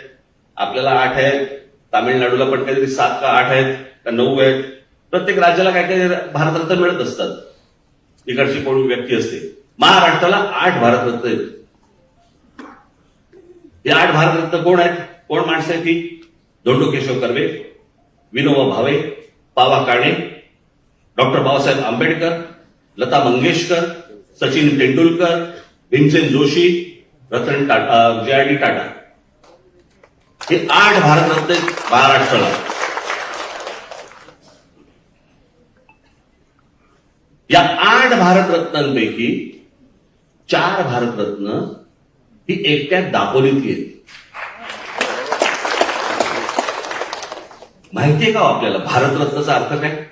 आपल्याला 8 आहेत, तामिळनाडूला पण काहीतरी 7 का 8 आहेत का 9 आहेत. प्रत्येक राज्याला काय काय भारतरत्न मिळत असतात, इकडची कोण व्यक्ती असते. महाराष्ट्राला 8 भारतरत्न आहेत. हे 8 भारतरत्न कोण आहेत, कोण माणसं आहेत ती? धोंडो केशव कर्वे, विनोबा भावे, पावा काणे, डॉक्टर बाबासाहेब आंबेडकर, लता मंगेशकर, सचिन तेंडुलकर, भीमसेन जोशी, रतन टाटा, JRD टाटा. हे 8 भारतरत्न महाराष्ट्राला. या 8 भारतरत्नांपैकी 4 भारतरत्न ही एकट्या दापोलीतली आहेत. माहितीये का आपल्याला भारतरत्नाचा अर्थ काय?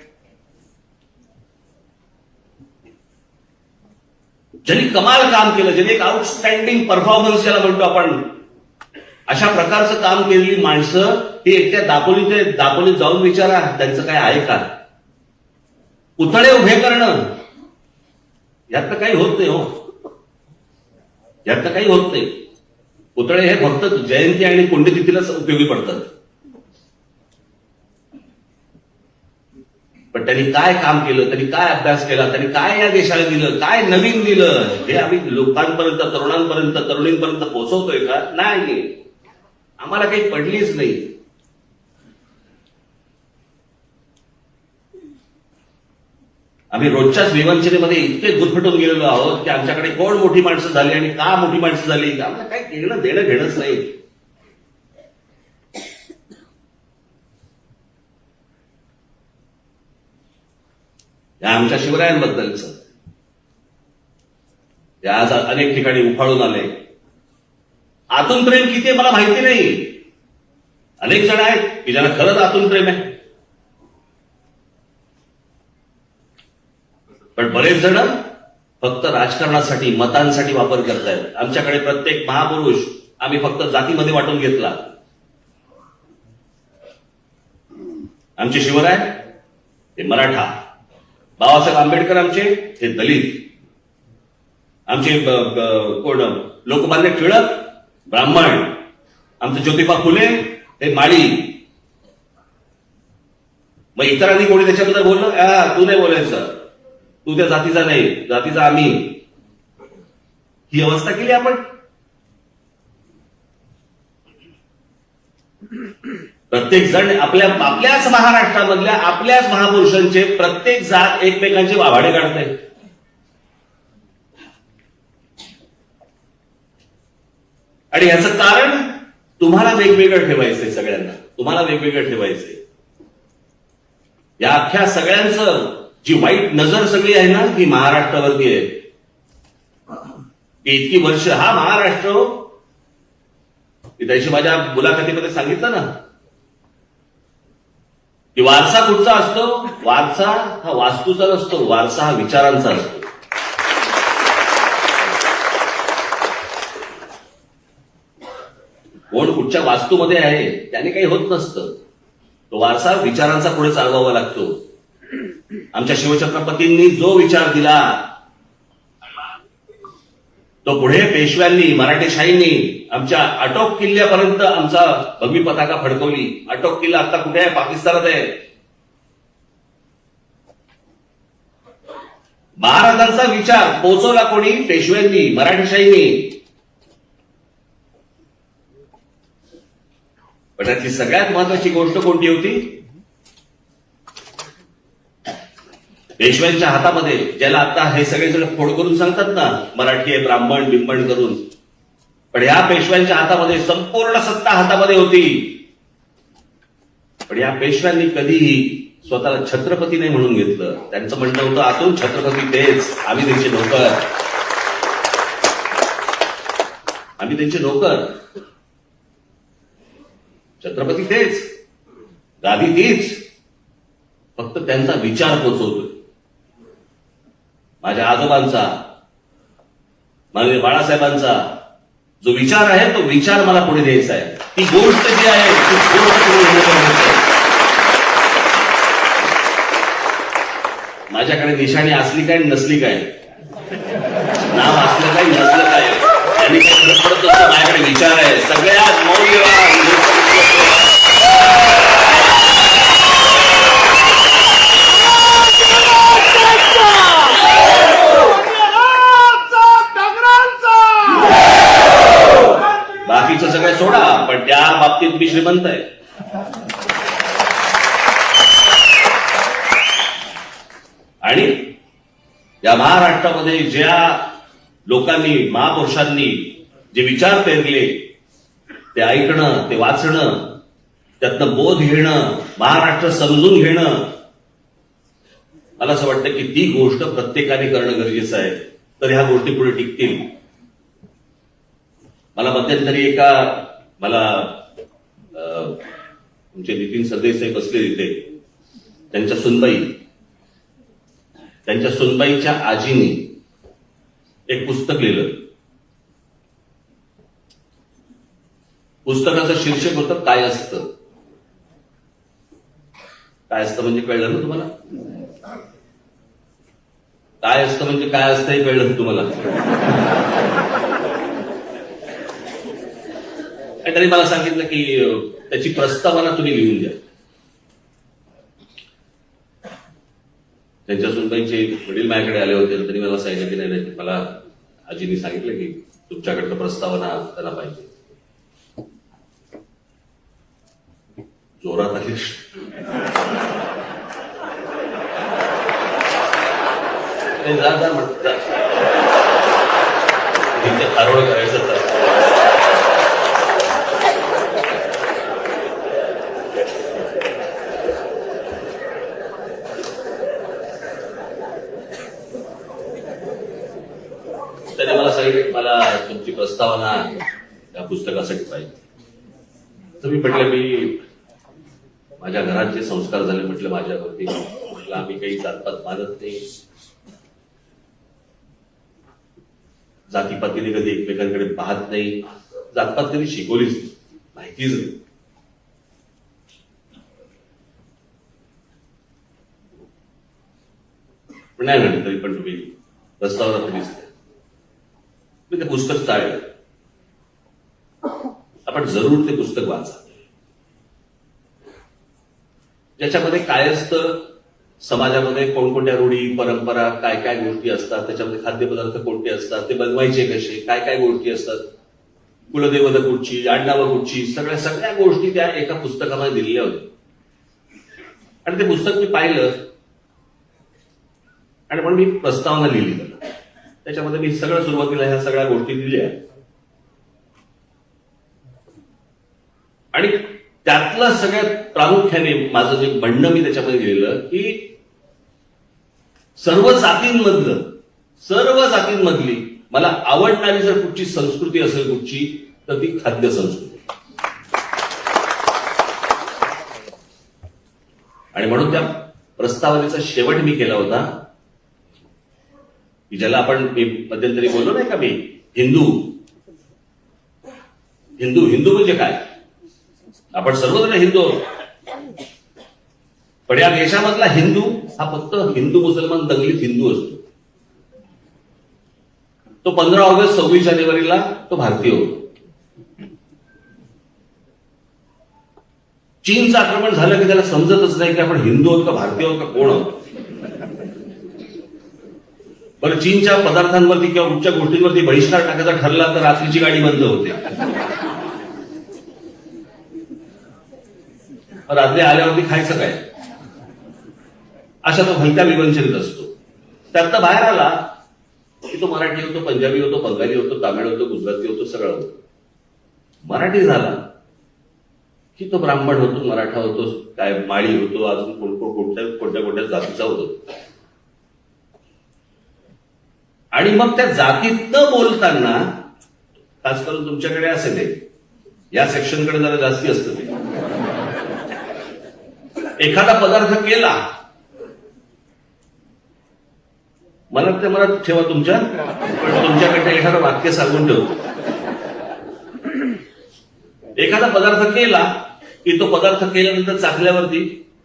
ज्यांनी कमाल काम केलं, ज्यांनी एक आउटस्टँडिंग परफॉर्मन्स ज्याला म्हणतो आपण, अशा प्रकारचं काम केलेली माणसं ही एकट्या दापोलीत जाऊन विचारा त्यांचं काय आहे का? पुतळे उभे करणं यात काही होत नाही हो, यात काही होत नाही. पुतळे हे फक्त जयंती आणि पुण्यतिथीलाच उपयोगी पडतात. पण त्यांनी काय काम केलं, त्यांनी काय अभ्यास केला, त्यांनी काय या देशाला दिलं, काय नवीन दिलं, हे आम्ही लोकांपर्यंत, तरुणांपर्यंत, तरुणींपर्यंत पोहोचवतोय का? नाही, आम्हाला काही पडलीच नाही. आम्ही रोजच्याच विवंचनेमध्ये इतके गुरफटून गेलेलो आहोत की आमच्याकडे कोण मोठी माणसं झाली आणि का मोठी माणसं झाली, आम्हाला काही घेणं देणं घेणंच नाही. या आमच्या शिवरायांबद्दलच या आज अनेक ठिकाणी उफाळून आले. आतून प्रेम किती आहे मला माहिती नाही. अनेक जण आहेत की ज्यांना खरंच आतून प्रेम आहे, पण बरेच जण फक्त राजकारणासाठी, मतांसाठी वापर करतायत. आमच्याकडे प्रत्येक महापुरुष आम्ही फक्त जातीमध्ये वाटून घेतला. आमचे शिवराय हे मराठा, बाबासाहेब आंबेडकर आमचे हे दलित, आमचे कोण लोकमान्य टिळक ब्राह्मण, आमचे ज्योतिबा फुले हे माळी. मग इतरांनी कोणी त्याच्याबद्दल बोललं, तू नाही बोलायचं, तू त्या जातीचा नाही, जातीचा आम्ही. ही अवस्था केली आपण. प्रत्येक जण आपल्याच महाराष्ट्रामधल्या आपल्याच महापुरुषांचे प्रत्येक जात एकमेकांचे वाभाडे काढते. आणि याचं कारण तुम्हाला वेगवेगळं ठेवायचंय, सगळ्यांना तुम्हाला वेगवेगळं ठेवायचंय. या अख्ख्या सगळ्यांचं जी वाईट नजर सगळी आहे ना, ती महाराष्ट्रावरती आहे. की इतकी वर्ष हा महाराष्ट्र, की त्याशी माझ्या मुलाखतीमध्ये सांगितलं ना की वारसा कुठचा असतो? वारसा हा वास्तूचा नसतो, वारसा हा विचारांचा असतो. कोण कुठच्या वास्तूमध्ये आहे त्याने काही होत नसतं. तो वारसा विचारांचा पुढे चालवावा लागतो. आमच्या शिवछत्रपतींनी जो विचार दिला तो पुढे पेशव्यांनी, मराठेशाहींनी आमच्या आटोप किल्ल्यापर्यंत आमचा भगवी पताका फडकवली. आटोप किल्ला आता कुठे आहे? पाकिस्तानात आहे. महाराजांचा विचार पोहोचवला कोणी? पेशव्यांनी, मराठेशाहींनी. पण त्यातली सगळ्यात महत्वाची गोष्ट कोणती होती? पेशव्यांच्या हातामध्ये, ज्याला आता हे सगळे फोड करून सांगतात ना मराठी आहे ब्राह्मण बिंबण करून, पण ह्या पेशव्यांच्या हातामध्ये संपूर्ण सत्ता हातामध्ये होती. पण या पेशव्यांनी कधीही स्वतःला छत्रपती नाही म्हणून घेतलं. त्यांचं म्हणणं होतं आतून छत्रपती तेच, आम्ही त्यांचे नोकर, आम्ही त्यांचे नोकर. छत्रपती तेच, गादी तीच, फक्त त्यांचा विचार पोचवतोय. माझ्या आजोबांचा, माननीय बाळासाहेबांचा जो विचार आहे तो विचार मला पुढे द्यायचा आहे. ती गोष्ट जी आहे ती गोष्ट पुढे. माझ्याकडे निशाणी असली काय नसली काय, नाव असलं काय नसलं काय, त्यांनी काही फरक पडत नसतं. माझ्याकडे विचार आहे. सगळ्यात मौल्यवान बाकीचं सगळं सोडा, पण त्या बाबतीत मी श्रीमंत आहे. आणि या महाराष्ट्रामध्ये ज्या लोकांनी, महापुरुषांनी जे विचार पेरले ते ऐकणं, ते वाचणं, त्यातनं बोध घेणं, महाराष्ट्र समजून घेणं, मला असं वाटतं की ती गोष्ट प्रत्येकाने करणं गरजेचं आहे. तर ह्या गोष्टी पुढे टिकतील. मला मध्यंतरी मला तुमचे नितीन सरदेसाई बसले तिथे, त्यांच्या सुनबाईच्या आजीने एक पुस्तक लिहिलं. पुस्तकाचं शीर्षक होतं काय असतं. काय असतं म्हणजे कळलं ना तुम्हाला? काय असतं म्हणजे काय असतं हे कळलं तुम्हाला? तरी मला सांगितलं की त्याची प्रस्तावना तुम्ही लिहून द्या. त्यांच्या सुनबाईचे वडील माझ्याकडे आले होते, तरी मला सांगितलं की नाही, मला आजीने सांगितलं की तुमच्याकडनं प्रस्तावना त्यांना पाहिजे. जोरात आली. जा म्हटलं तिथे खारोड करायचं तर त्याने मला सांगितलं मला तुमची प्रस्तावना या पुस्तकासाठी पाहिजे. तर मी म्हटलं मी माझ्या घरात जे संस्कार झाले म्हटलं माझ्यावरती, म्हटलं आम्ही काही जातपात मानत नाही, जातीपातीने कधी एकमेकांकडे पाहत नाही, जातपात कधी शिकवलीच नाही, माहितीच नाही. पण नाही म्हणत तरी पण तुम्ही प्रस्तावना तुम्हीच द्या. मी ते पुस्तक चाळलं. आपण जरूर ते पुस्तक वाचा. ज्याच्यामध्ये काय असतं, समाजामध्ये कोणकोणत्या रूढी परंपरा काय काय गोष्टी असतात, त्याच्यामध्ये खाद्यपदार्थ कोणते असतात, ते बनवायचे कसे, काय काय गोष्टी असतात, कुलदैवत कुठची, आडनावं कुठची, सगळ्या गोष्टी त्या एका पुस्तकामध्ये दिलेल्या होत्या. आणि ते पुस्तक मी पाहिलं आणि पण मी प्रस्तावना लिहिली त्याला. त्याच्यामध्ये मी सगळं सुरुवातीला ह्या सगळ्या गोष्टी दिल्या आणि त्यातलं सगळ्यात प्रामुख्याने माझं जे म्हणणं मी त्याच्यामध्ये लिहिलं की सर्व जातींमधली मला आवडणारी जर कुठची संस्कृती असेल कुठची तर ती खाद्य संस्कृती. आणि म्हणून त्या प्रस्तावनेचा शेवट मी केला होता की ज्याला आपण मध्यंतरी बोललो नाही का मी हिंदू हिंदू हिंदू म्हणजे काय. आपण सर्वजण हिंदू आहोत, पण या देशामधला हिंदू हा फक्त हिंदू मुसलमान दंगलीत हिंदू असतो. तो 15 ऑगस्ट 26 जानेवारीला तो भारतीय होतो. चीनचं आक्रमण झालं की त्याला समजतच नाही की आपण हिंदू आहोत का भारतीय आहोत का कोण आहोत. बरं, चीनच्या पदार्थांवरती किंवा कुठच्या गोष्टींवरती बहिष्कार टाकायचा ठरला तर रात्रीची गाडी बंद होते. रात्री आल्यावरती खायचं काय अशा तो भलत्या विवंचनित असतो. त्यात बाहेर आला की तो मराठी होतो, पंजाबी होतो, बंगाली होतो, तामिळ होतो, गुजराती होतो, सगळं होतं. मराठी झाला की तो ब्राह्मण होतो, मराठा होतो, काय माळी होतो, अजून कोणत्या कोणत्या जातीचा होतो. आणि मग त्या जातीत न बोलताना खास करून तुमच्याकडे असे नाही, या सेक्शनकडे जरा जास्ती असतं ते. एखादा पदार्थ केला मनात ठेवा तुमच्या, पण तुमच्याकडे एखादं वाक्य सांगून ठेवतो. एखादा पदार्थ केला की तो पदार्थ केल्यानंतर चाखल्यावरती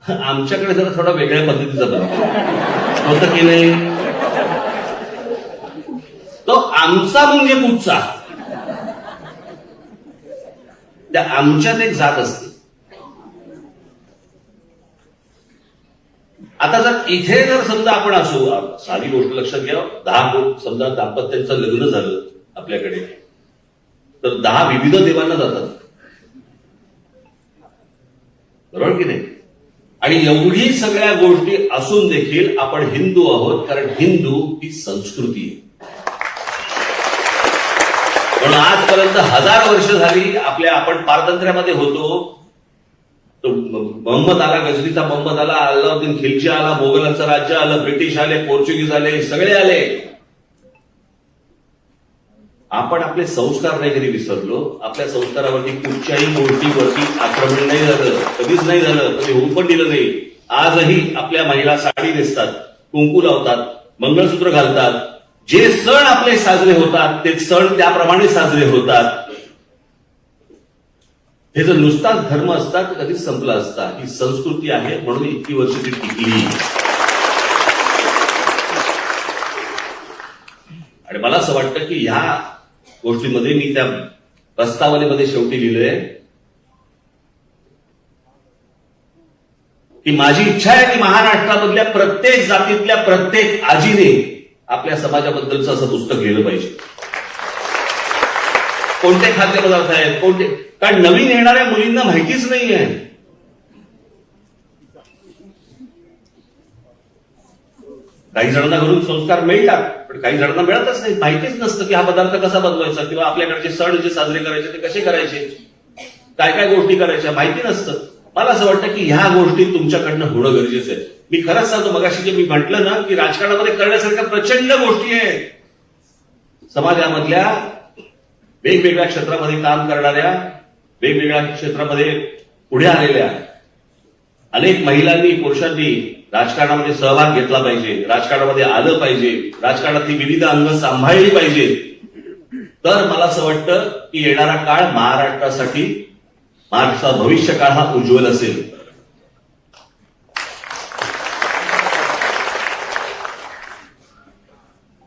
आमच्याकडे जरा थोडा वेगळ्या पद्धतीचा पदार्थ होतं की नाही. तो आमचा म्हणजे कुठचा, त्या आमच्यात एक जात असते. आता जर इथे जर समजा आपण असू, साधी गोष्ट लक्षात घ्या, 10 समजा दाम्पत्यांचं लग्न झालं आपल्याकडे तर 10 विविध देवांना जातात, बरोबर की नाही. आणि एवढी सगळ्या गोष्टी असून देखील आपण हिंदू आहोत, कारण हिंदू ही संस्कृती आहे. म्हणून आजपर्यंत 1000 वर्ष झाली आपण पारतंत्र्यामध्ये होतो. तो मोहम्मद आला, गजनीचा मोहम्मद आला, अल्लाउद्दीन खिलजी आला, मोगलांचं राज्य आलं, ब्रिटिश आले, पोर्चुगीज आले, सगळे आले. आपण आपले संस्कार नाही कधी विसरलो. आपल्या संस्कारावरती कुठच्याही गोष्टीवरती आक्रमण नाही झालं, कधीच नाही झालं, कधी होऊ पण दिलं नाही. आजही आपल्या महिला साडी नेसतात, कुंकू लावतात, मंगळसूत्र घालतात. जे सण आपले साजरे होतात ते सण त्याप्रमाणे साजरे होतात. हे जर नुसताच धर्म असता तर कधीच संपला असता. ही संस्कृती आहे म्हणून इतकी वर्ष ती टिकली. आणि मला असं वाटतं की ह्या गोष्टीमध्ये मी त्या प्रस्तावनेमध्ये शेवटी लिहिलंय की माझी इच्छा आहे की महाराष्ट्रामधल्या प्रत्येक जातीतल्या प्रत्येक आजीने आपल्या समाजाबद्दलचं असं पुस्तक लिहिलं पाहिजे. कोणते खाद्यपदार्थ आहेत, कोणते, कारण नवीन येणाऱ्या मुलींना माहितीच नाहीये. काही जणांना घरून संस्कार मिळतात पण काही जणांना मिळतच नाही. माहितीच नसतं की हा पदार्थ कसा बनवायचा किंवा आपल्याकडचे सण जे साजरे करायचे ते कसे करायचे, काय काय गोष्टी करायच्या माहिती नसतं. मला असं वाटतं की ह्या गोष्टी तुमच्याकडनं होणं गरजेचं आहे. मी खरंच सांगतो, मगाशी जे मी म्हटलं ना की राजकारणामध्ये करण्यासारख्या प्रचंड गोष्टी आहेत. समाजामधल्या वेगवेगळ्या क्षेत्रामध्ये काम करणाऱ्या, वेगवेगळ्या क्षेत्रामध्ये पुढे आलेल्या अनेक महिलांनी, पुरुषांनी राजकारणामध्ये सहभाग घेतला पाहिजे, राजकारणामध्ये आलं पाहिजे, राजकारणातली विविध अंग सांभाळली पाहिजे. तर मला असं वाटतं की येणारा काळ महाराष्ट्रासाठी, महाराष्ट्राचा भविष्य काळ हा उज्ज्वल असेल.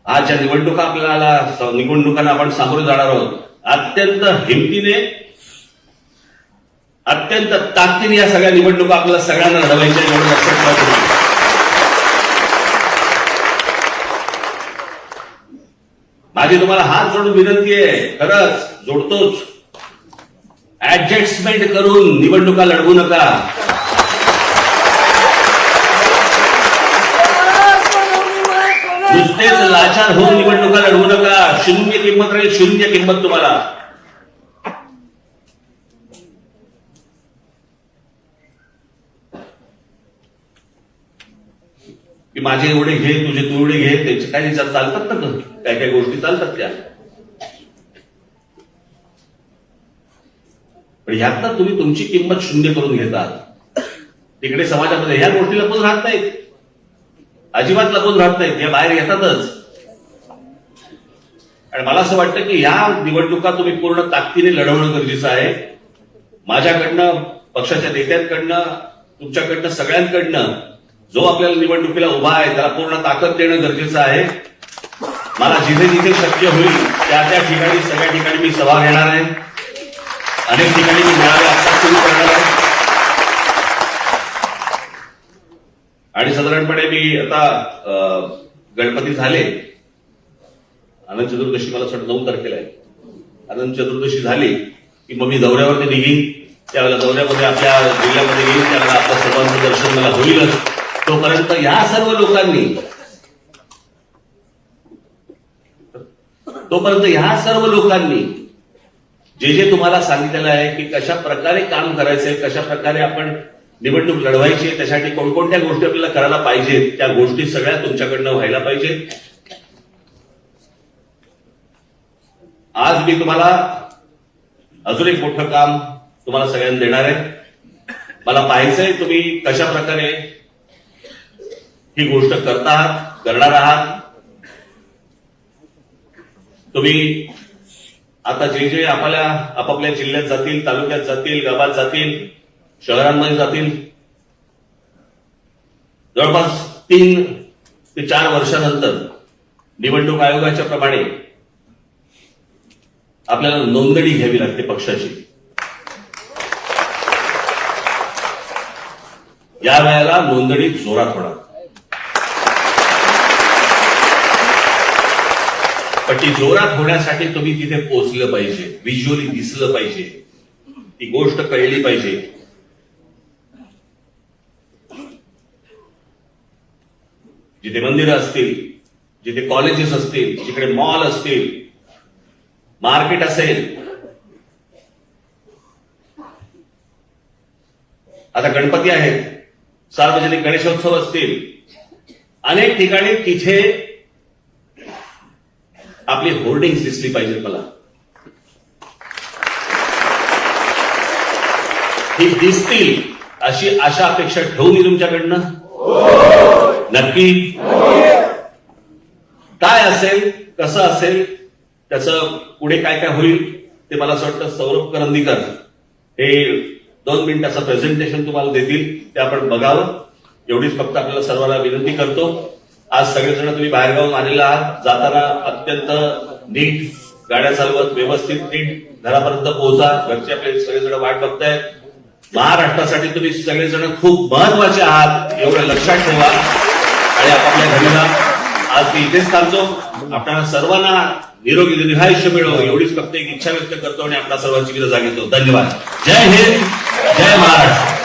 आज ज्या निवडणुकांना आपण सामोरे जाणार आहोत, अत्यंत हिमतीने, अत्यंत ताकदीने या सगळ्या निवडणुका आपल्याला सगळ्यांना लढवायच्या. एवढं लक्षात ठेवा. माझी तुम्हाला हात जोडून विनंती आहे, खरंच जोडतोच, ऍडजस्टमेंट करून निवडणुका लढवू नका. नुसतेच लाचार होऊन निवडणुका लढवू नका. शून्य किंमत राहील, शून्य किंमत तुम्हाला. की माझे एवढे घे, तुझे तू एवढे घे, त्याचे काय विचार चालतात ना, काय काय गोष्टी चालतात त्या. पण ह्यातनं तुम्ही तुमची किंमत शून्य करून घेतात. तिकडे समाजामध्ये ह्या गोष्टी लपून राहत नाहीत, अजिबात लपून राहत नाहीत, या बाहेर येतातच. आणि मला असं वाटतं की या निवडणुका तुम्ही पूर्ण ताकदीने लढवणं गरजेचं आहे. माझ्याकडनं, पक्षाच्या नेत्यांकडनं, तुमच्याकडनं, सगळ्यांकडनं जो आपल्याला निवडणुकीला उभा आहे त्याला पूर्ण ताकद देणं गरजेचं आहे. मला जिथे जिथे शक्य होईल त्या त्या ठिकाणी, सगळ्या ठिकाणी मी सभा घेणार आहे. अनेक ठिकाणी मी मेळावे आत्ताच सुरू करणार आहे. आणि साधारणपणे मी आता गणपती झाले, अनंत चतुर्दशी मला 9 तारखेला आहे. अनंत चतुर्दशी झाली की मग मी दौऱ्यावरती निघीन. त्यावेळेला दौऱ्यामध्ये आपल्या जिल्ह्यामध्ये येईल, त्यावेळेला आपल्या सर्वांचं दर्शन मला होईलच. तोपर्यंत या सर्व लोकांनी, जे जे तुम्हाला सांगितलेलं आहे की कशा प्रकारे काम करायचंय, कशा प्रकारे आपण निवडणूक लढवायची, त्यासाठी कोणकोणत्या गोष्टी आपल्याला करायला पाहिजेत, त्या गोष्टी सगळ्या तुमच्याकडनं व्हायला पाहिजे. आज मी तुम्हाला अजून एक मोठं काम तुम्हाला सगळ्यांना देणार आहे. मला पाहायचंय तुम्ही कशा प्रकारे ही गोष्ट करणार आहात. तुम्ही आता जे जे आपापल्या जिल्ह्यात जातील, तालुक्यात जातील, गावात जातील, शहरांमध्ये जातील, जवळपास 3 ते 4 वर्षानंतर निवडणूक आयोगाच्या प्रमाणे आपल्याला नोंदणी घ्यावी लागते पक्षाची. या वेळेला नोंदणी जोरात होणार. पण ती जोरात होण्यासाठी तुम्ही तिथे पोहोचलं पाहिजे, व्हिज्युअली दिसलं पाहिजे, ती गोष्ट कळली पाहिजे. जिथे मंदिरं असतील, जिथे कॉलेजेस असतील, जिकडे मॉल असतील, मार्केट असेल, आता गणपती आहेत, सार्वजनिक गणेशोत्सव असतील, अनेक ठिकाणी तिथे आपली होर्डिंग्स दिसली पाहिजे. मला ही दिसतील अशी आशा अपेक्षा ठेवू मी तुमच्याकडनं. नक्की काय असेल, कसं असेल, त्याचं पुढे काय काय होईल ते मला असं वाटतं सौरभ करंदीकर हे 2 मिनिटाचं प्रेझेंटेशन तुम्हाला देतील, ते आपण बघावं. एवढीच फक्त आपल्याला सर्वांना विनंती करतो. आज सगळेजण तुम्ही बाहेरगावून आलेला आहात, जाताना अत्यंत नीट गाड्या चालवत, व्यवस्थित नीट घरापर्यंत पोहोचा. घरचे आपले सगळेजण वाट बघतायत. महाराष्ट्रासाठी तुम्ही सगळेजण खूप महत्वाचे आहात, एवढं लक्षात ठेवा. आणि आपापल्या घरीला आज मी इथेच थांबतो. आपल्याला सर्वांना निरोगी दीर्घायुष्य मिळो एवढीच फक्त एक इच्छा व्यक्त करतो आणि आपल्या सर्वांची विदा घेतो. धन्यवाद. जय हिंद, जय महाराष्ट्र.